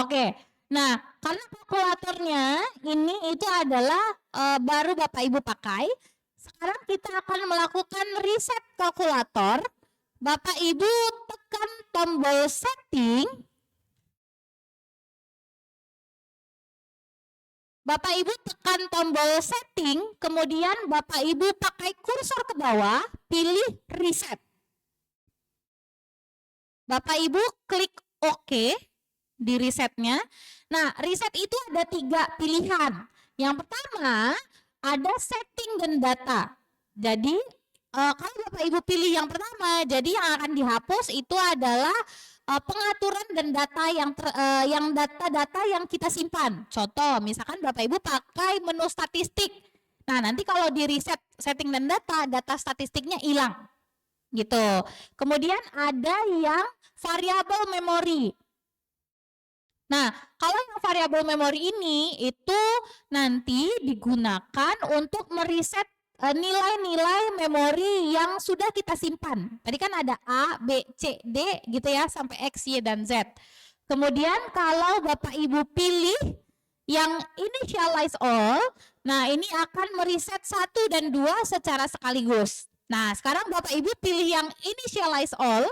Oke, nah karena kalkulatornya ini itu adalah baru Bapak Ibu pakai, sekarang kita akan melakukan reset kalkulator. Bapak Ibu tekan tombol setting. Bapak Ibu tekan tombol setting, kemudian Bapak Ibu pakai kursor ke bawah, pilih reset. Bapak Ibu klik OK di resetnya. Nah, reset itu ada 3 pilihan. Yang pertama ada setting dan data. Jadi kalau Bapak Ibu pilih yang pertama, jadi yang akan dihapus itu adalah pengaturan dan data yang data-data yang kita simpan. Contoh, misalkan Bapak Ibu pakai menu statistik. Nah, nanti kalau di reset setting dan data statistiknya hilang. Gitu. Kemudian ada yang variabel memori. Nah, kalau yang variabel memori ini itu nanti digunakan untuk mereset nilai-nilai memori yang sudah kita simpan. Tadi kan ada A, B, C, D gitu ya sampai X, Y, dan Z. Kemudian kalau Bapak Ibu pilih yang initialize all, nah ini akan mereset 1 dan 2 secara sekaligus. Nah, sekarang Bapak Ibu pilih yang initialize all,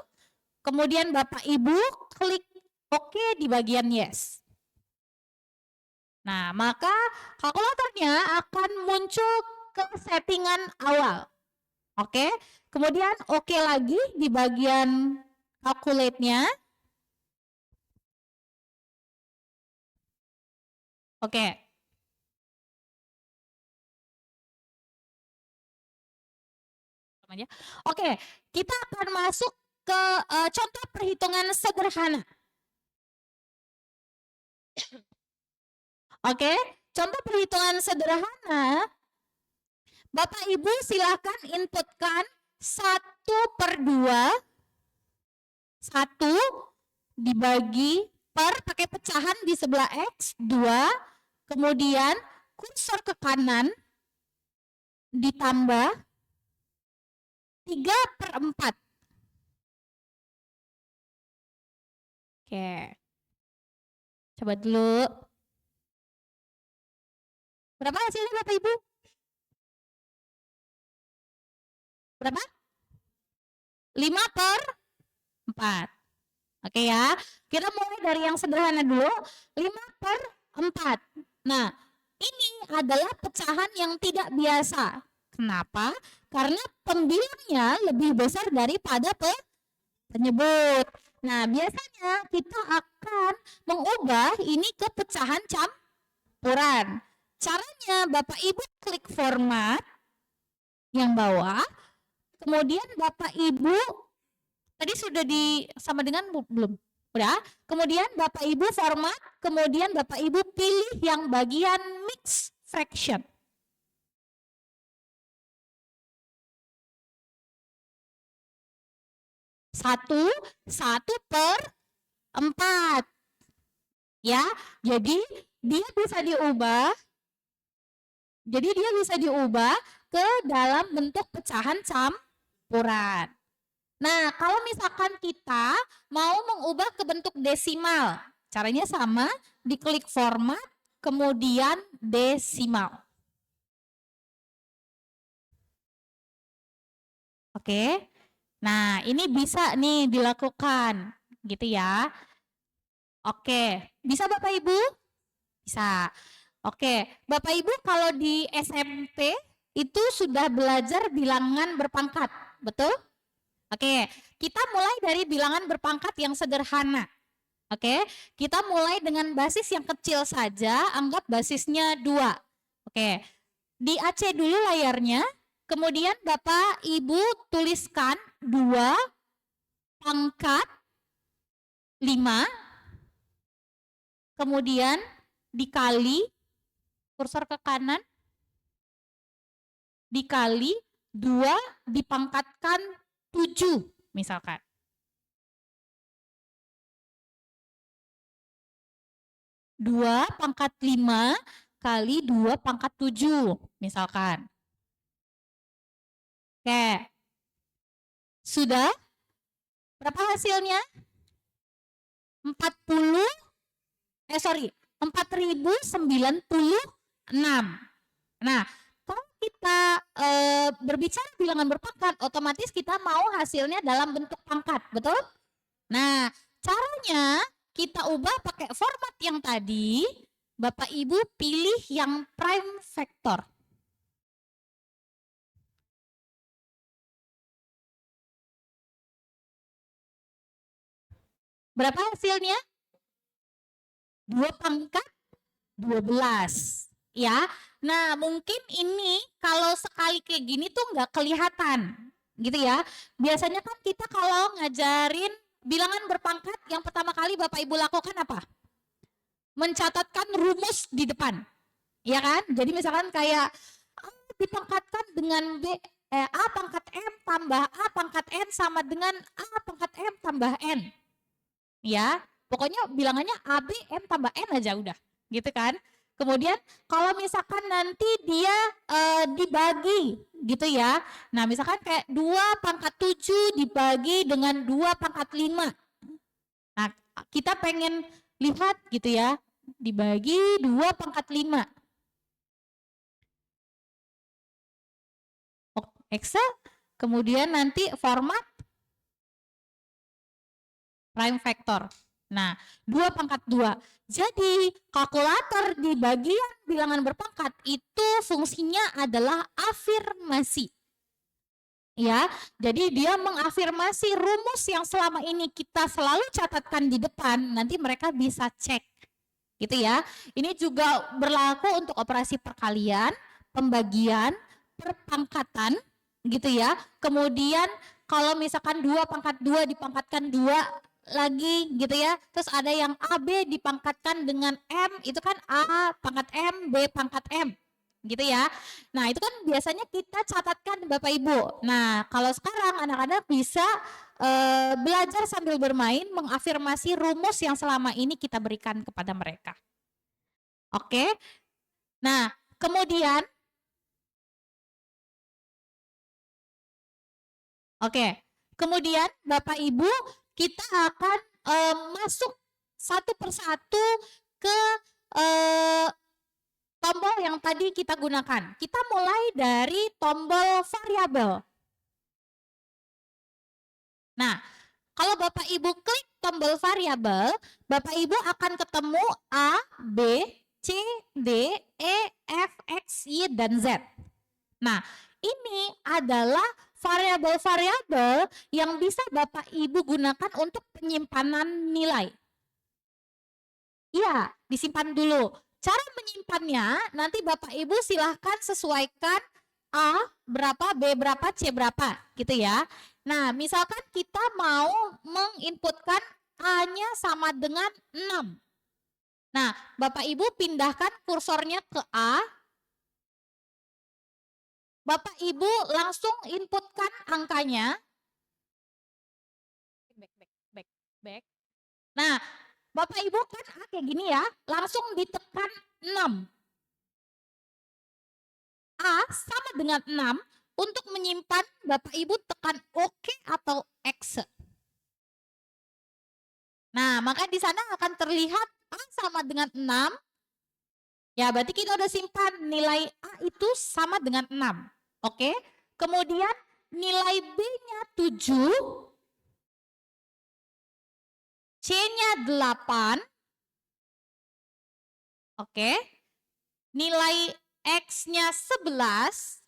kemudian Bapak Ibu klik OK di bagian yes. Nah, maka kalkulatornya akan muncul ke settingan awal. Oke, kemudian OK lagi di bagian calculate-nya. Oke. Oke, kita akan masuk ke contoh perhitungan sederhana. Oke, contoh perhitungan sederhana, Bapak Ibu silakan inputkan 1/2, 1 dibagi per pakai pecahan di sebelah X, 2, kemudian kursor ke kanan, ditambah 3/4. Oke, coba dulu. Berapa hasilnya Bapak Ibu? Berapa? 5/4. Oke ya, kita mulai dari yang sederhana dulu, 5/4. Nah, ini adalah pecahan yang tidak biasa. Kenapa? Karena pembilangnya lebih besar daripada penyebut. Nah, biasanya kita akan mengubah ini ke pecahan campuran. Caranya Bapak Ibu klik format yang bawah, kemudian Bapak Ibu tadi sudah sama dengan belum? Udah? Kemudian Bapak Ibu format, kemudian Bapak Ibu pilih yang bagian mix fraction. Satu per 4. Ya, jadi dia bisa diubah ke dalam bentuk pecahan campuran. Nah, kalau misalkan kita mau mengubah ke bentuk desimal, caranya sama, diklik format, kemudian desimal. Oke. Nah, ini bisa nih dilakukan, gitu ya. Oke, bisa Bapak Ibu? Bisa. Oke, Bapak Ibu kalau di SMP itu sudah belajar bilangan berpangkat, betul? Oke, kita mulai dari bilangan berpangkat yang sederhana. Oke, kita mulai dengan basis yang kecil saja, anggap basisnya 2. Oke, di AC dulu layarnya, kemudian Bapak Ibu tuliskan 2 pangkat 5, kemudian dikali, kursor ke kanan, dikali 2 dipangkatkan 7 misalkan. 2 pangkat 5 kali 2 pangkat 7 misalkan. Oke. Sudah? Berapa hasilnya? 4096. Nah, kalau kita berbicara bilangan berpangkat, otomatis kita mau hasilnya dalam bentuk pangkat, betul? Nah, caranya kita ubah pakai format yang tadi, Bapak Ibu pilih yang prime factor. Berapa hasilnya? 2 pangkat 12. Ya, nah mungkin ini kalau sekali kayak gini tuh nggak kelihatan, gitu ya. Biasanya kan kita kalau ngajarin bilangan berpangkat, yang pertama kali Bapak Ibu lakukan apa? Mencatatkan rumus di depan, ya kan? Jadi misalkan kayak dipangkatkan dengan A pangkat M tambah A pangkat N sama dengan A pangkat M tambah N. Ya, pokoknya bilangannya A, B, M tambah N aja udah, gitu kan. Kemudian kalau misalkan nanti dia dibagi gitu ya. Nah, misalkan kayak 2 pangkat 7 dibagi dengan 2 pangkat 5. Nah, kita pengen lihat gitu ya, dibagi 2 pangkat 5. Excel, kemudian nanti format prime factor. Nah, 2 pangkat 2. Jadi, kalkulator di bagian bilangan berpangkat itu fungsinya adalah afirmasi. Ya, jadi dia mengafirmasi rumus yang selama ini kita selalu catatkan di depan, nanti mereka bisa cek. Gitu ya. Ini juga berlaku untuk operasi perkalian, pembagian, perpangkatan, gitu ya. Kemudian kalau misalkan 2 pangkat 2 dipangkatkan 2 lagi gitu ya. Terus ada yang AB dipangkatkan dengan M, itu kan A pangkat M, B pangkat M. Gitu ya. Nah, itu kan biasanya kita catatkan Bapak Ibu. Nah, kalau sekarang anak-anak bisa belajar sambil bermain mengafirmasi rumus yang selama ini kita berikan kepada mereka. Oke. Nah, kemudian kemudian Bapak Ibu kita akan masuk satu persatu ke tombol yang tadi kita gunakan. Kita mulai dari tombol variabel. Nah, kalau Bapak Ibu klik tombol variabel, Bapak Ibu akan ketemu A, B, C, D, E, F, X, Y, dan Z. Nah, ini adalah variabel-variabel yang bisa Bapak Ibu gunakan untuk penyimpanan nilai. Iya, disimpan dulu. Cara menyimpannya nanti Bapak Ibu silahkan sesuaikan A berapa, B berapa, C berapa gitu ya. Nah, misalkan kita mau menginputkan A-nya sama dengan 6. Nah, Bapak Ibu pindahkan kursornya ke A. Bapak Ibu langsung inputkan angkanya. Back. Nah, Bapak Ibu kan A kayak gini ya, langsung ditekan 6. A sama dengan 6, untuk menyimpan Bapak Ibu tekan OK atau X. Nah, maka di sana akan terlihat A sama dengan 6. Ya, berarti kita udah simpan nilai A itu sama dengan 6. Oke. Kemudian nilai B-nya 7, C-nya 8. Oke. Nilai X-nya 11,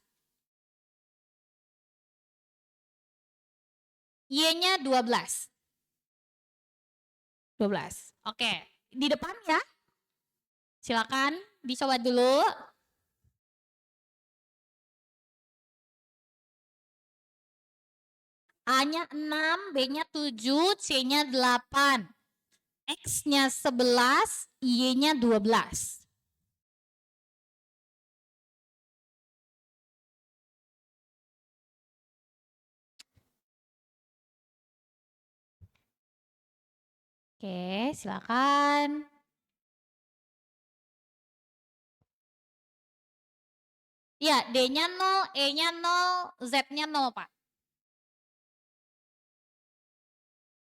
Y-nya 12. 12. Oke. Di depan ya. Silakan dicoba dulu. A-nya 6, B-nya 7, C-nya 8. X-nya 11, Y-nya 12. Oke, silakan. Ya, D-nya 0, E-nya 0, Z-nya 0, Pak.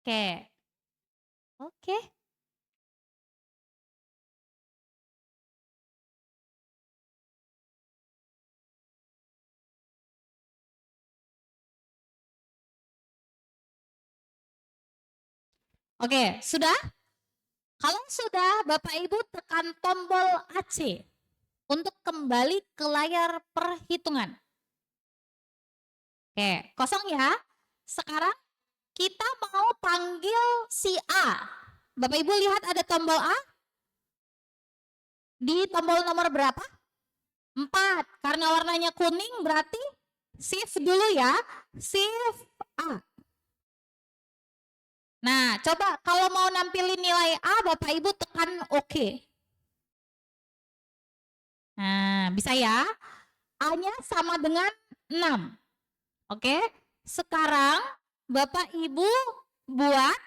Oke. Oke. Oke, sudah? Kalau sudah, Bapak Ibu tekan tombol AC untuk kembali ke layar perhitungan. Oke, kosong ya. Sekarang kita mau panggil si A. Bapak Ibu lihat ada tombol A? Di tombol nomor berapa? 4. Karena warnanya kuning berarti shift dulu ya. Shift A. Nah, coba kalau mau nampilin nilai A, Bapak Ibu tekan OK. Nah, bisa ya. A-nya sama dengan 6. Oke. Sekarang Bapak Ibu buat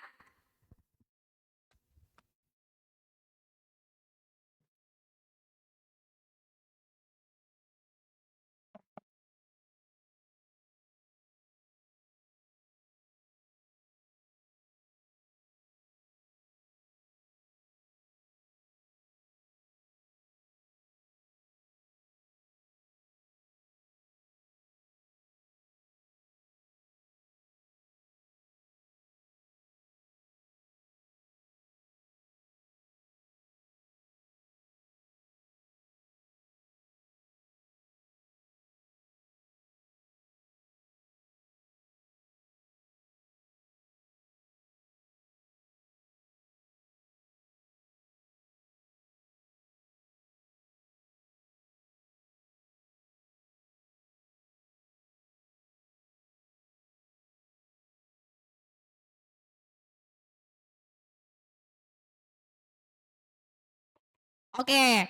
Oke.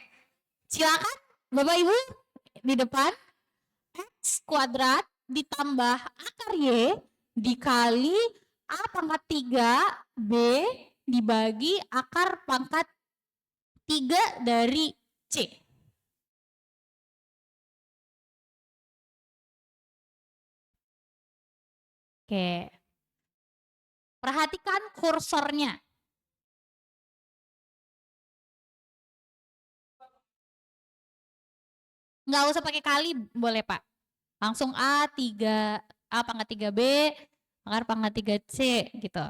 Silakan Bapak Ibu di depan. X kuadrat ditambah akar Y dikali A pangkat 3 B dibagi akar pangkat 3 dari C. Oke. Perhatikan kursornya. Nggak usah pakai kali, boleh Pak. Langsung A pangkat 3B, akar pangkat 3C gitu.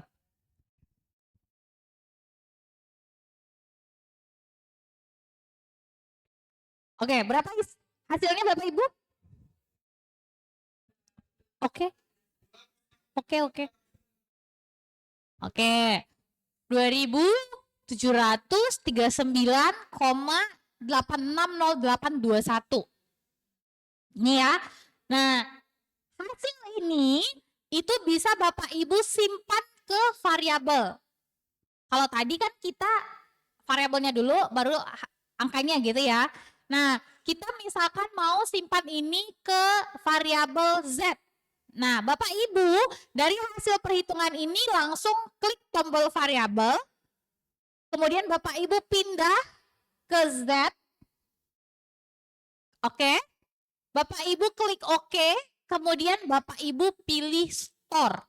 Oke, berapa hasilnya Bapak Ibu? Oke. Oke. 2739,860821. Ini ya. Nah, hasil ini itu bisa Bapak Ibu simpan ke variabel. Kalau tadi kan kita variabelnya dulu baru angkanya gitu ya. Nah, kita misalkan mau simpan ini ke variabel Z. Nah, Bapak Ibu, dari hasil perhitungan ini langsung klik tombol variabel. Kemudian Bapak Ibu pindah ke Z. Oke. Bapak Ibu klik OK, kemudian Bapak Ibu pilih store.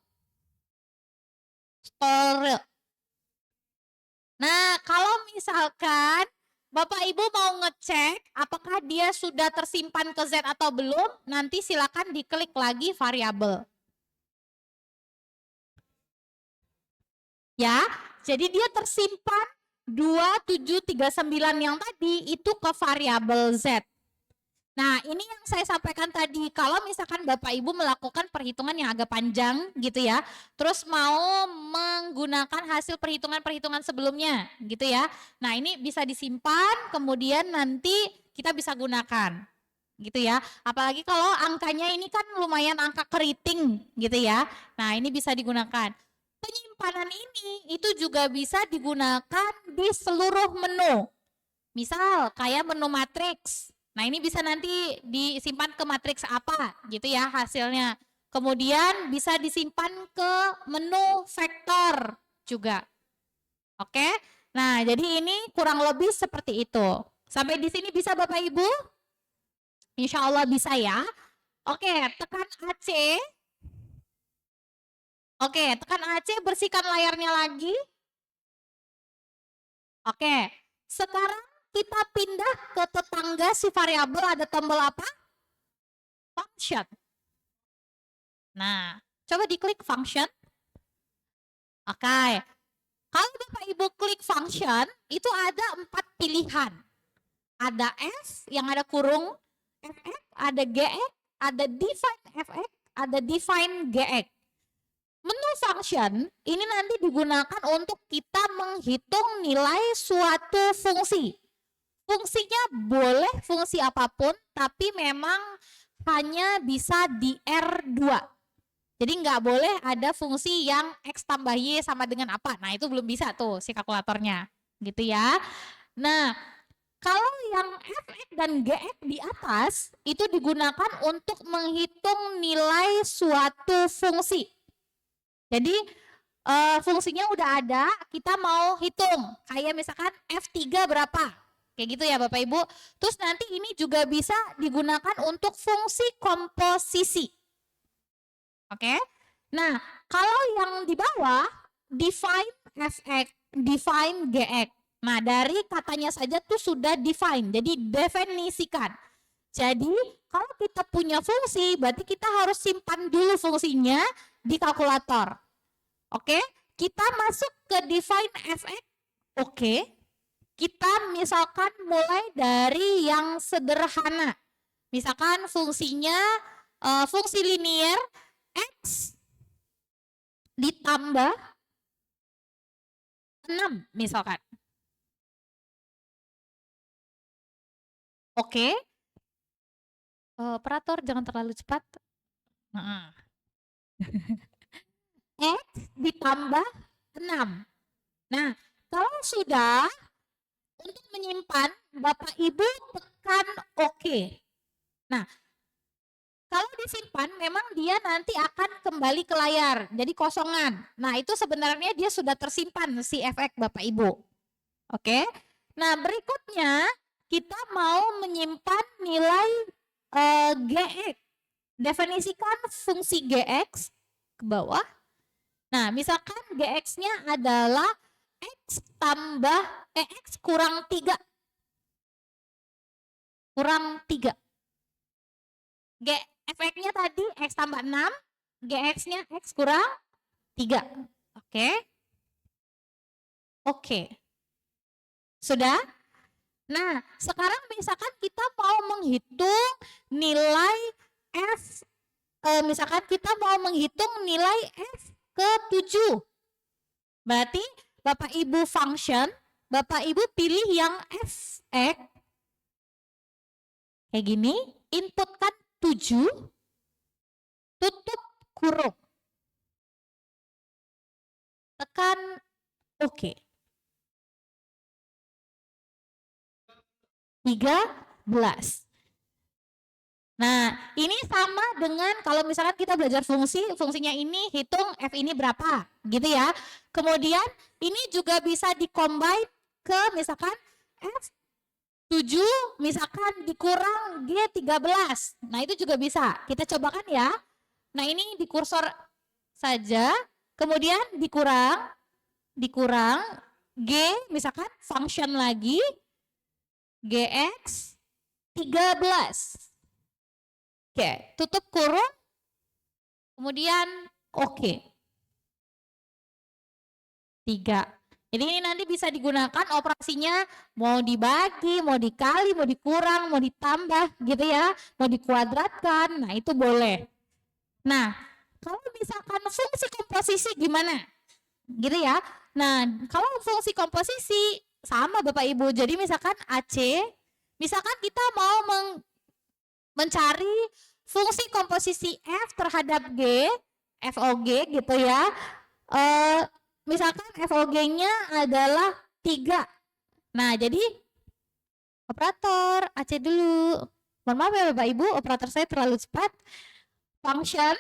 Store. Nah, kalau misalkan Bapak Ibu mau ngecek apakah dia sudah tersimpan ke Z atau belum, nanti silakan diklik lagi variabel. Ya, jadi dia tersimpan 2739 yang tadi itu ke variabel Z. Nah, ini yang saya sampaikan tadi. Kalau misalkan Bapak Ibu melakukan perhitungan yang agak panjang gitu ya, terus mau menggunakan hasil perhitungan-perhitungan sebelumnya gitu ya. Nah, ini bisa disimpan, kemudian nanti kita bisa gunakan gitu ya. Apalagi kalau angkanya ini kan lumayan angka keriting gitu ya. Nah, ini bisa digunakan. Penyimpanan ini itu juga bisa digunakan di seluruh menu. Misal kayak menu matriks. Nah, ini bisa nanti disimpan ke matriks apa gitu ya hasilnya. Kemudian bisa disimpan ke menu vektor juga. Oke? Nah, jadi ini kurang lebih seperti itu. Sampai di sini bisa Bapak Ibu? Insya Allah bisa ya. Oke, tekan AC. Oke, tekan AC, bersihkan layarnya lagi. Oke, sekarang kita pindah ke tetangga si variabel, ada tombol apa? Function. Nah, coba diklik function. Oke, kalau Bapak Ibu klik function, itu ada 4 pilihan. Ada S yang ada kurung, FX, ada GX, ada define FX, ada define GX. Menu function ini nanti digunakan untuk kita menghitung nilai suatu fungsi. Fungsinya boleh fungsi apapun, tapi memang hanya bisa di R2. Jadi nggak boleh ada fungsi yang X tambah Y sama dengan apa. Nah, itu belum bisa tuh si kalkulatornya. Gitu ya. Nah, kalau yang Fx dan Gx di atas itu digunakan untuk menghitung nilai suatu fungsi. Jadi fungsinya udah ada, kita mau hitung. Kayak misalkan F3 berapa? Kayak gitu ya Bapak Ibu. Terus nanti ini juga bisa digunakan untuk fungsi komposisi. Oke. Nah, kalau yang di bawah define fx, define gx. Nah, dari katanya saja tuh sudah define. Jadi definisikan. Jadi, kalau kita punya fungsi, berarti kita harus simpan dulu fungsinya di kalkulator. Oke? Kita masuk ke define fx. Oke. Kita misalkan mulai dari yang sederhana. Misalkan fungsinya fungsi linear X ditambah 6 misalkan. Oke. Operator jangan terlalu cepat. X ditambah 6. Nah, kalau sudah, untuk menyimpan, Bapak Ibu tekan OK. Nah, kalau disimpan, memang dia nanti akan kembali ke layar, jadi kosongan. Nah, itu sebenarnya dia sudah tersimpan si fx Bapak Ibu. Oke. Nah, berikutnya kita mau menyimpan nilai gx. Definisikan fungsi gx ke bawah. Nah, misalkan gx-nya adalah x tambah x kurang 3. Kurang 3. Fx-nya tadi x tambah 6, gx-nya x kurang 3. Oke. Oke. Sudah? Nah, sekarang misalkan kita mau menghitung nilai f, misalkan kita mau menghitung nilai f ke 7. Berarti Bapak Ibu function, Bapak Ibu pilih yang fx kayak gini, inputkan 7, tutup kurung. Tekan OK. 13. Nah, ini sama dengan kalau misalkan kita belajar fungsinya ini hitung F ini berapa, gitu ya. Kemudian ini juga bisa di-combine ke misalkan F 7 misalkan dikurang G 13. Nah, itu juga bisa. Kita cobakan ya. Nah, ini di kursor saja, kemudian dikurang G misalkan function lagi GX 13. Oke, tutup kurung, kemudian oke. 3. Jadi ini nanti bisa digunakan operasinya mau dibagi, mau dikali, mau dikurang, mau ditambah gitu ya, mau dikuadratkan, nah itu boleh. Nah, kalau misalkan fungsi komposisi gimana? Gitu ya. Nah, kalau fungsi komposisi sama Bapak Ibu, jadi misalkan AC, misalkan kita mau mencari fungsi komposisi F terhadap G, FOG gitu ya. Misalkan FOG-nya adalah 3. Nah, jadi operator AC dulu. Mohon maaf ya Bapak Ibu, operator saya terlalu cepat. Function,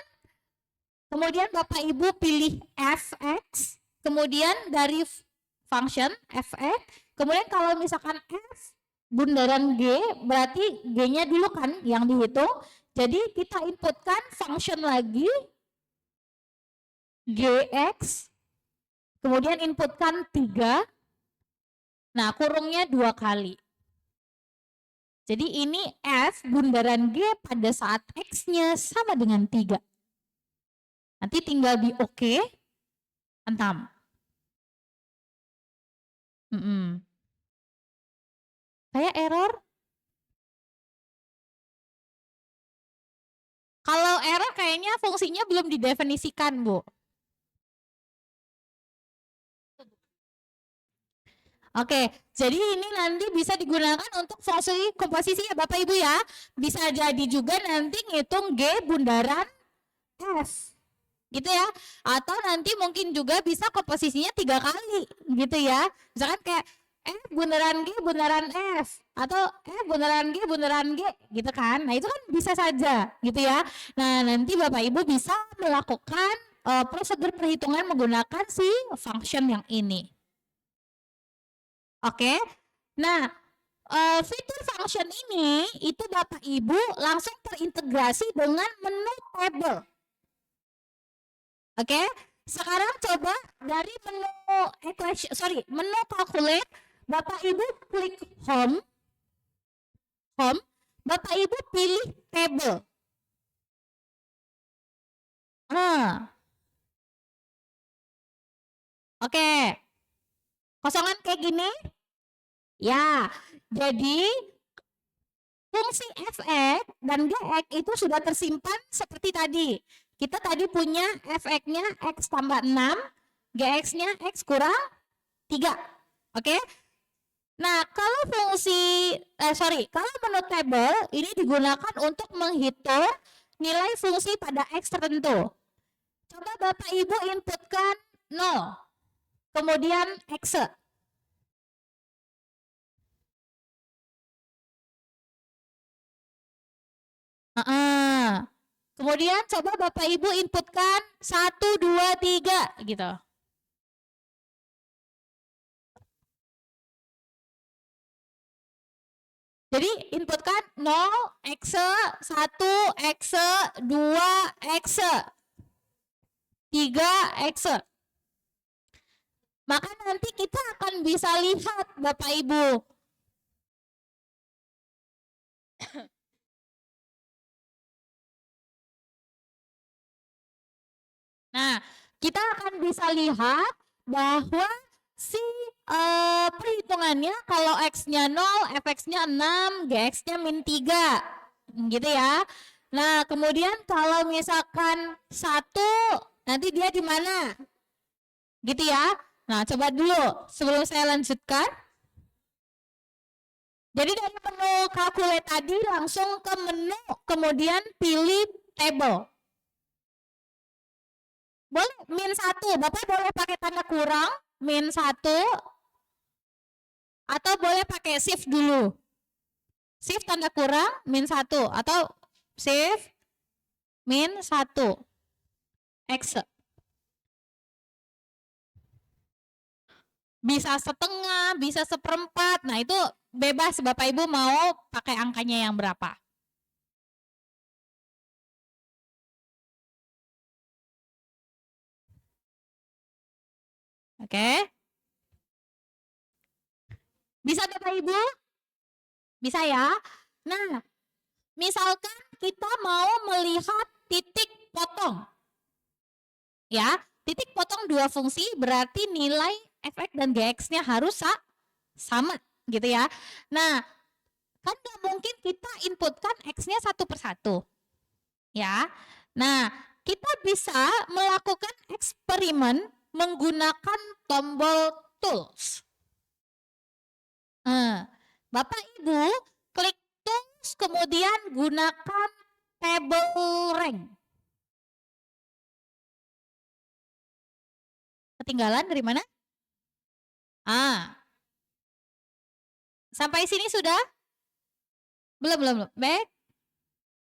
kemudian Bapak Ibu pilih fx, kemudian dari function fx, kemudian kalau misalkan f bundaran G, berarti G-nya dulu kan yang dihitung. Jadi kita inputkan function lagi GX, kemudian inputkan 3. Nah, kurungnya 2 kali. Jadi ini F bundaran G pada saat X-nya sama dengan 3. Nanti tinggal di OK, entam. Kayak error. Kalau error kayaknya fungsinya belum didefinisikan, Bu. Oke, jadi ini nanti bisa digunakan untuk fungsi komposisi ya Bapak Ibu ya. Bisa jadi juga nanti ngitung G bundaran F. Gitu ya. Atau nanti mungkin juga bisa komposisinya 3 kali gitu ya. Misalkan kayak F bundaran G bundaran F atau F bundaran G bundaran G gitu kan. Nah, itu kan bisa saja gitu ya. Nah, nanti Bapak Ibu bisa melakukan prosedur perhitungan menggunakan si function yang ini. Oke. Nah, fitur function ini itu Bapak Ibu langsung terintegrasi dengan menu table. Oke. Sekarang coba dari menu menu calculate, Bapak Ibu klik home. Bapak Ibu pilih table. Oke. Kosongan kayak gini. Ya, jadi fungsi fx dan gx itu sudah tersimpan seperti tadi. Kita tadi punya fx-nya x tambah 6, gx-nya x kurang 3. Oke? Nah, kalau kalau menu table ini digunakan untuk menghitung nilai fungsi pada x tertentu. Coba Bapak Ibu inputkan 0, kemudian x. Kemudian coba Bapak Ibu inputkan 1, 2, 3 gitu. Jadi inputkan 0, x, 1, x, 2, x, 3, x. Maka nanti kita akan bisa lihat Bapak Ibu. Nah, kita akan bisa lihat bahwa si perhitungannya kalau x-nya 0, fx-nya 6, gx-nya min 3. Gitu ya. Nah, kemudian kalau misalkan 1, nanti dia di mana? Gitu ya. Nah, coba dulu sebelum saya lanjutkan. Jadi dari menu calculate tadi langsung ke menu, kemudian pilih table. Boleh min 1, Bapak boleh pakai tanda kurang, min 1, atau boleh pakai shift dulu. shift tanda kurang min 1 atau shift min 1 X. Bisa setengah, bisa seperempat. Nah, itu bebas Bapak Ibu mau pakai angkanya yang berapa. Oke. Bisa Bapak Ibu? Bisa ya? Nah, misalkan kita mau melihat titik potong. Ya, titik potong dua fungsi berarti nilai fx dan gx-nya harus sama gitu ya. Nah, kan nggak mungkin kita inputkan x-nya satu persatu. Ya. Nah, kita bisa melakukan eksperimen menggunakan tombol tools. Bapak Ibu klik tools kemudian gunakan table rank. Ketinggalan dari mana? Sampai sini sudah? Belum. Baik.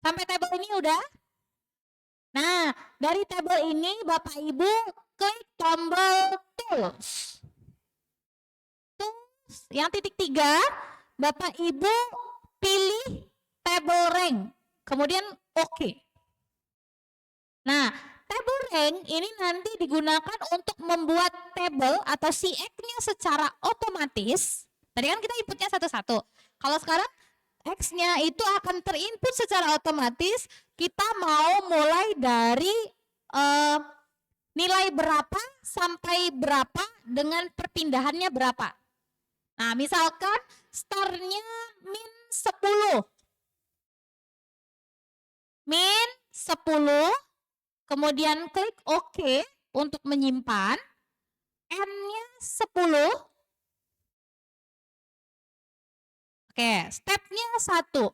Sampai table ini udah? Nah, dari table ini Bapak Ibu klik tombol tools. Tools yang titik 3, Bapak Ibu pilih table rank. Kemudian oke. Nah, table rank ini nanti digunakan untuk membuat table atau CX-nya secara otomatis. Tadi kan kita inputnya satu-satu. Kalau sekarang X-nya itu akan terinput secara otomatis. Kita mau mulai dari nilai berapa sampai berapa dengan perpindahannya berapa. Nah, misalkan startnya min 10. Min 10. Kemudian klik OK untuk menyimpan. N-nya 10. Oke, stepnya 1.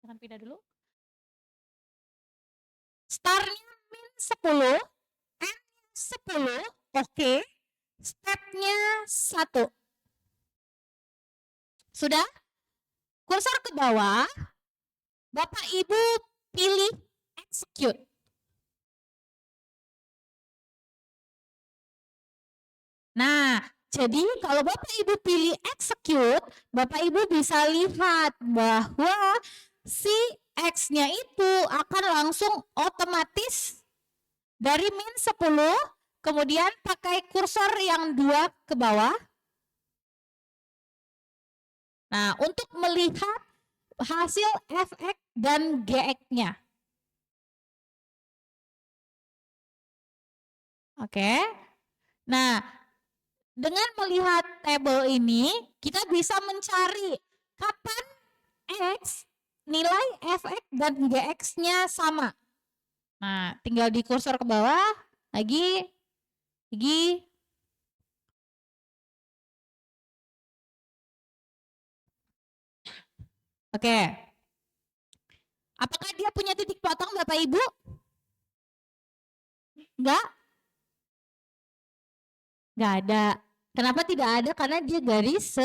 Jangan pindah dulu. Startnya min 10. N-nya 10. Oke. Stepnya 1. Sudah? Kursor ke bawah. Bapak Ibu pilih execute. Nah, jadi kalau Bapak Ibu pilih execute, Bapak Ibu bisa lihat bahwa si X-nya itu akan langsung otomatis dari min 10, kemudian pakai kursor yang 2 ke bawah. Nah, untuk melihat hasil fx dan gx-nya. Oke. Nah, dengan melihat tabel ini, kita bisa mencari kapan x, nilai fx dan gx-nya sama. Nah, tinggal di kursor ke bawah, lagi. Oke. Apakah dia punya titik potong Bapak Ibu? Enggak? Enggak ada. Kenapa tidak ada? Karena dia garis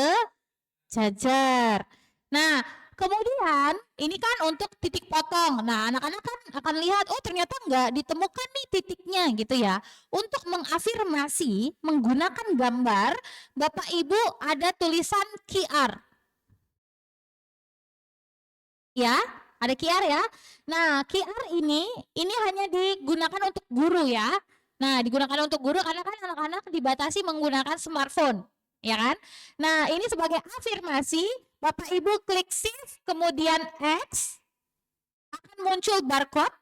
sejajar. Nah, kemudian ini kan untuk titik potong. Nah, anak-anak kan akan lihat, oh ternyata enggak ditemukan nih titiknya gitu ya. Untuk mengafirmasi menggunakan gambar, Bapak Ibu ada tulisan QR. Ya, ada QR ya. Nah, QR ini hanya digunakan untuk guru ya. Nah, digunakan untuk guru karena kan anak-anak dibatasi menggunakan smartphone, ya kan? Nah, ini sebagai afirmasi, Bapak Ibu klik shift kemudian X, akan muncul barcode.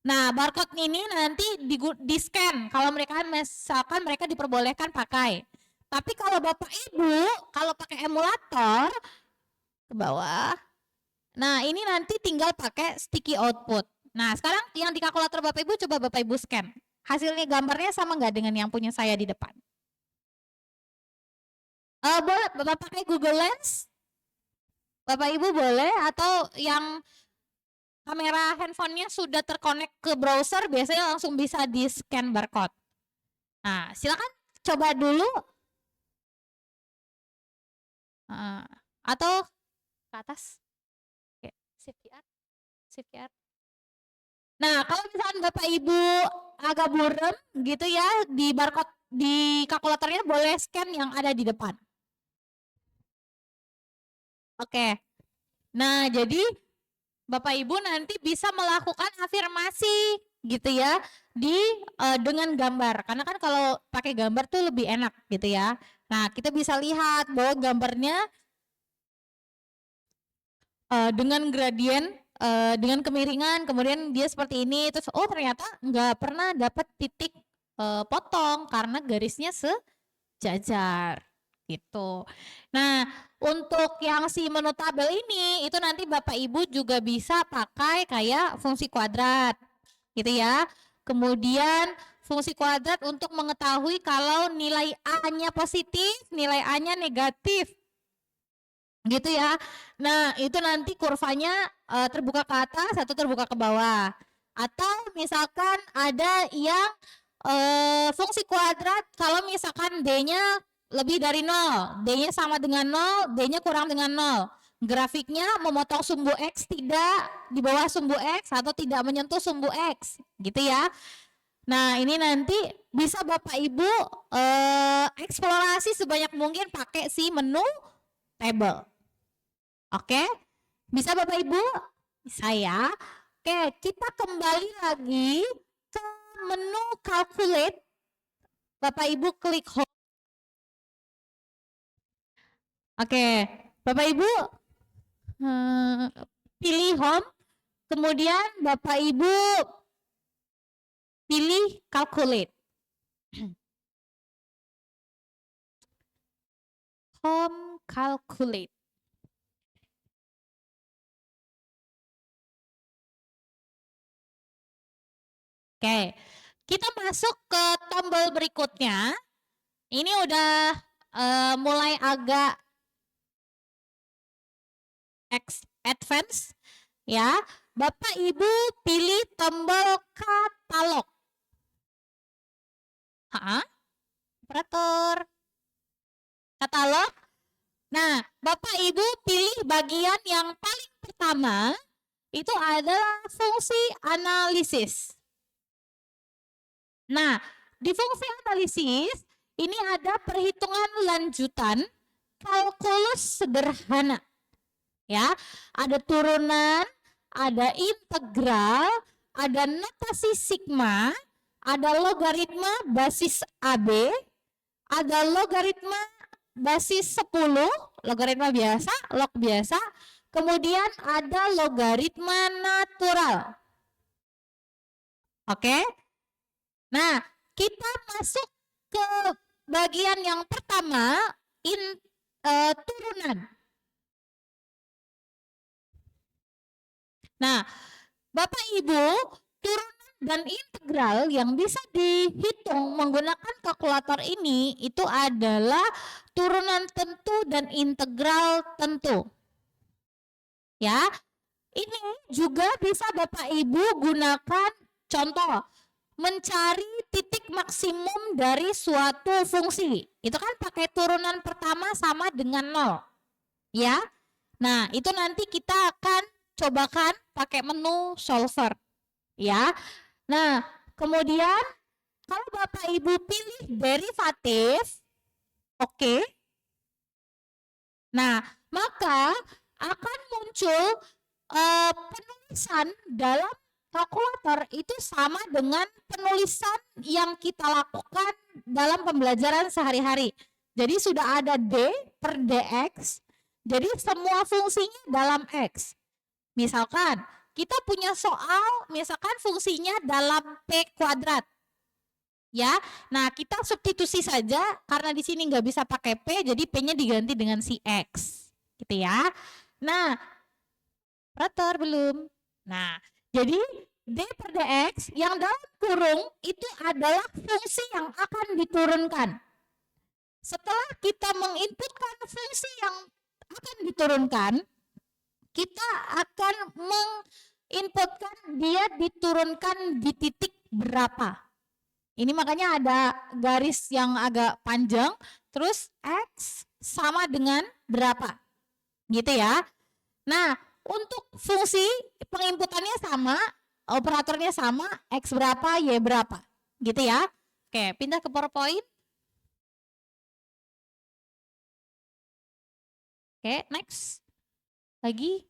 Nah, barcode ini nanti di-scan kalau mereka misalkan mereka diperbolehkan pakai. Tapi kalau Bapak Ibu, kalau pakai emulator ke bawah. Nah, ini nanti tinggal pakai sticky output. Nah, sekarang yang di kalkulator Bapak Ibu coba Bapak Ibu scan. Hasilnya gambarnya sama nggak dengan yang punya saya di depan? Boleh Bapak pakai Google Lens? Bapak Ibu boleh, atau yang kamera handphonenya sudah terkonek ke browser biasanya langsung bisa di scan barcode. Nah, silakan coba dulu. Atau ke atas? Oke, shift QR, shift QR. Nah, kalau misalkan Bapak Ibu agak buram gitu ya, di barcode di kalkulatornya boleh scan yang ada di depan. Oke. Nah, jadi Bapak Ibu nanti bisa melakukan afirmasi gitu ya dengan gambar. Karena kan kalau pakai gambar tuh lebih enak gitu ya. Nah, kita bisa lihat bahwa gambarnya dengan gradien, dengan kemiringan, kemudian dia seperti ini, terus oh ternyata nggak pernah dapat titik potong karena garisnya sejajar gitu. Nah, untuk yang si menu tabel ini itu nanti Bapak Ibu juga bisa pakai kayak fungsi kuadrat gitu ya. Kemudian fungsi kuadrat untuk mengetahui kalau nilai A-nya positif, nilai A-nya negatif. Gitu ya. Nah, itu nanti kurvanya terbuka ke atas atau terbuka ke bawah. Atau misalkan ada yang fungsi kuadrat kalau misalkan D-nya lebih dari 0, D-nya sama dengan 0, D-nya kurang dengan 0. Grafiknya memotong sumbu X tidak di bawah sumbu X atau tidak menyentuh sumbu X, gitu ya. Nah, ini nanti bisa Bapak Ibu eksplorasi sebanyak mungkin pakai si menu table. Oke, bisa Bapak Ibu? Bisa ya. Oke, kita kembali lagi ke menu calculate. Bapak Ibu klik home. Oke, Bapak Ibu pilih home. Kemudian Bapak Ibu pilih calculate. Home calculate. Oke, kita masuk ke tombol berikutnya. Ini udah mulai agak advance ya. Bapak Ibu pilih tombol katalog. Operator. Katalog. Nah, Bapak Ibu pilih bagian yang paling pertama itu adalah fungsi analisis. Nah, di fungsi analisis ini ada perhitungan lanjutan kalkulus sederhana. Ya, ada turunan, ada integral, ada notasi sigma, ada logaritma basis AB, ada logaritma basis 10, logaritma biasa, log biasa, kemudian ada logaritma natural. Oke. Nah, kita masuk ke bagian yang pertama, turunan. Nah, Bapak Ibu, turunan dan integral yang bisa dihitung menggunakan kalkulator ini itu adalah turunan tentu dan integral tentu. Ya, ini juga bisa Bapak Ibu gunakan contoh mencari titik maksimum dari suatu fungsi. Itu kan pakai turunan pertama sama dengan 0. Ya. Nah, itu nanti kita akan cobakan pakai menu solver. Ya. Nah, kemudian kalau Bapak Ibu pilih derivatif, oke. Nah, maka akan muncul penulisan dalam kalkulator itu sama dengan penulisan yang kita lakukan dalam pembelajaran sehari-hari. Jadi sudah ada D per dx, jadi semua fungsinya dalam X. Misalkan kita punya soal, misalkan fungsinya dalam P kuadrat. Ya, nah kita substitusi saja karena di sini nggak bisa pakai P, jadi P-nya diganti dengan si X, gitu ya. Nah, operator belum. Nah, jadi D per dx yang dalam kurung itu adalah fungsi yang akan diturunkan. Setelah kita menginputkan fungsi yang akan diturunkan, kita akan menginputkan dia diturunkan di titik berapa. Ini makanya ada garis yang agak panjang, terus X sama dengan berapa, gitu ya. Nah, untuk fungsi penginputannya sama, operatornya sama, X berapa, Y berapa, gitu ya. Oke, pindah ke PowerPoint. Oke, next. Lagi.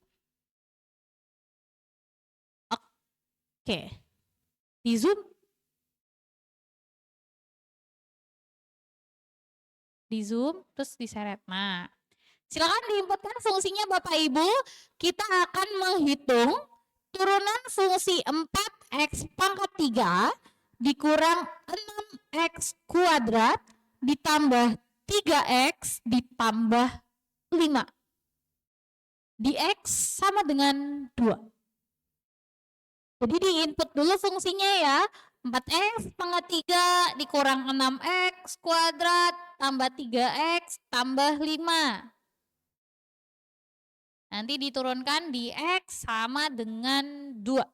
Oke. Di zoom. Di zoom, terus diseret. Nah, silakan diinputkan fungsinya Bapak Ibu. Kita akan menghitung turunan fungsi 4x pangkat 3 dikurang 6x kuadrat ditambah 3x ditambah 5. Di X sama dengan 2. Jadi diinput dulu fungsinya ya. 4x pangkat 3 dikurang 6x kuadrat tambah 3x tambah 5. Nanti diturunkan di X sama dengan 2.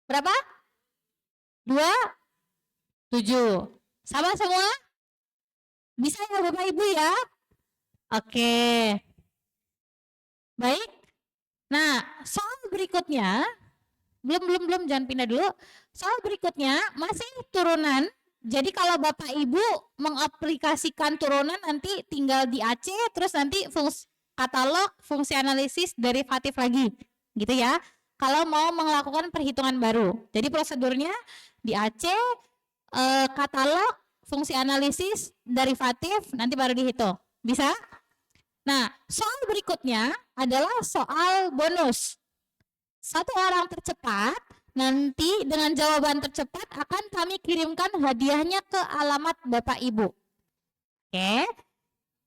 Berapa? 2? 7. Sama semua? Bisa ya Bapak Ibu ya? Oke. Baik. Nah, soal berikutnya, belum, jangan pindah dulu. Soal berikutnya masih turunan. Jadi kalau Bapak Ibu mengaplikasikan turunan nanti tinggal di AC, terus nanti fungsi katalog, fungsi analisis, derivatif lagi, gitu ya. Kalau mau melakukan perhitungan baru. Jadi prosedurnya di AC, katalog, fungsi analisis, derivatif, nanti baru dihitung. Bisa? Nah, soal berikutnya adalah soal bonus. Satu orang tercepat, nanti dengan jawaban tercepat akan kami kirimkan hadiahnya ke alamat Bapak Ibu. Oke.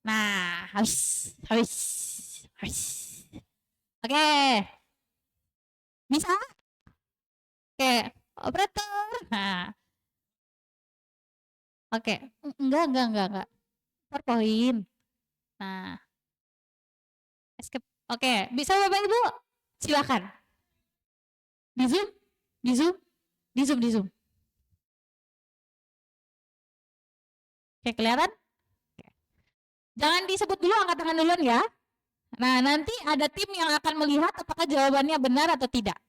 Nah, habis. Oke. Bisa? Oke, operator. Nah. Oke, enggak. PowerPoint. Nah. Escape. Oke, bisa Bapak Ibu? Silakan. Di zoom. Oke, kelihatan? Jangan disebut dulu, angkat tangan duluan ya. Nah, nanti ada tim yang akan melihat apakah jawabannya benar atau tidak.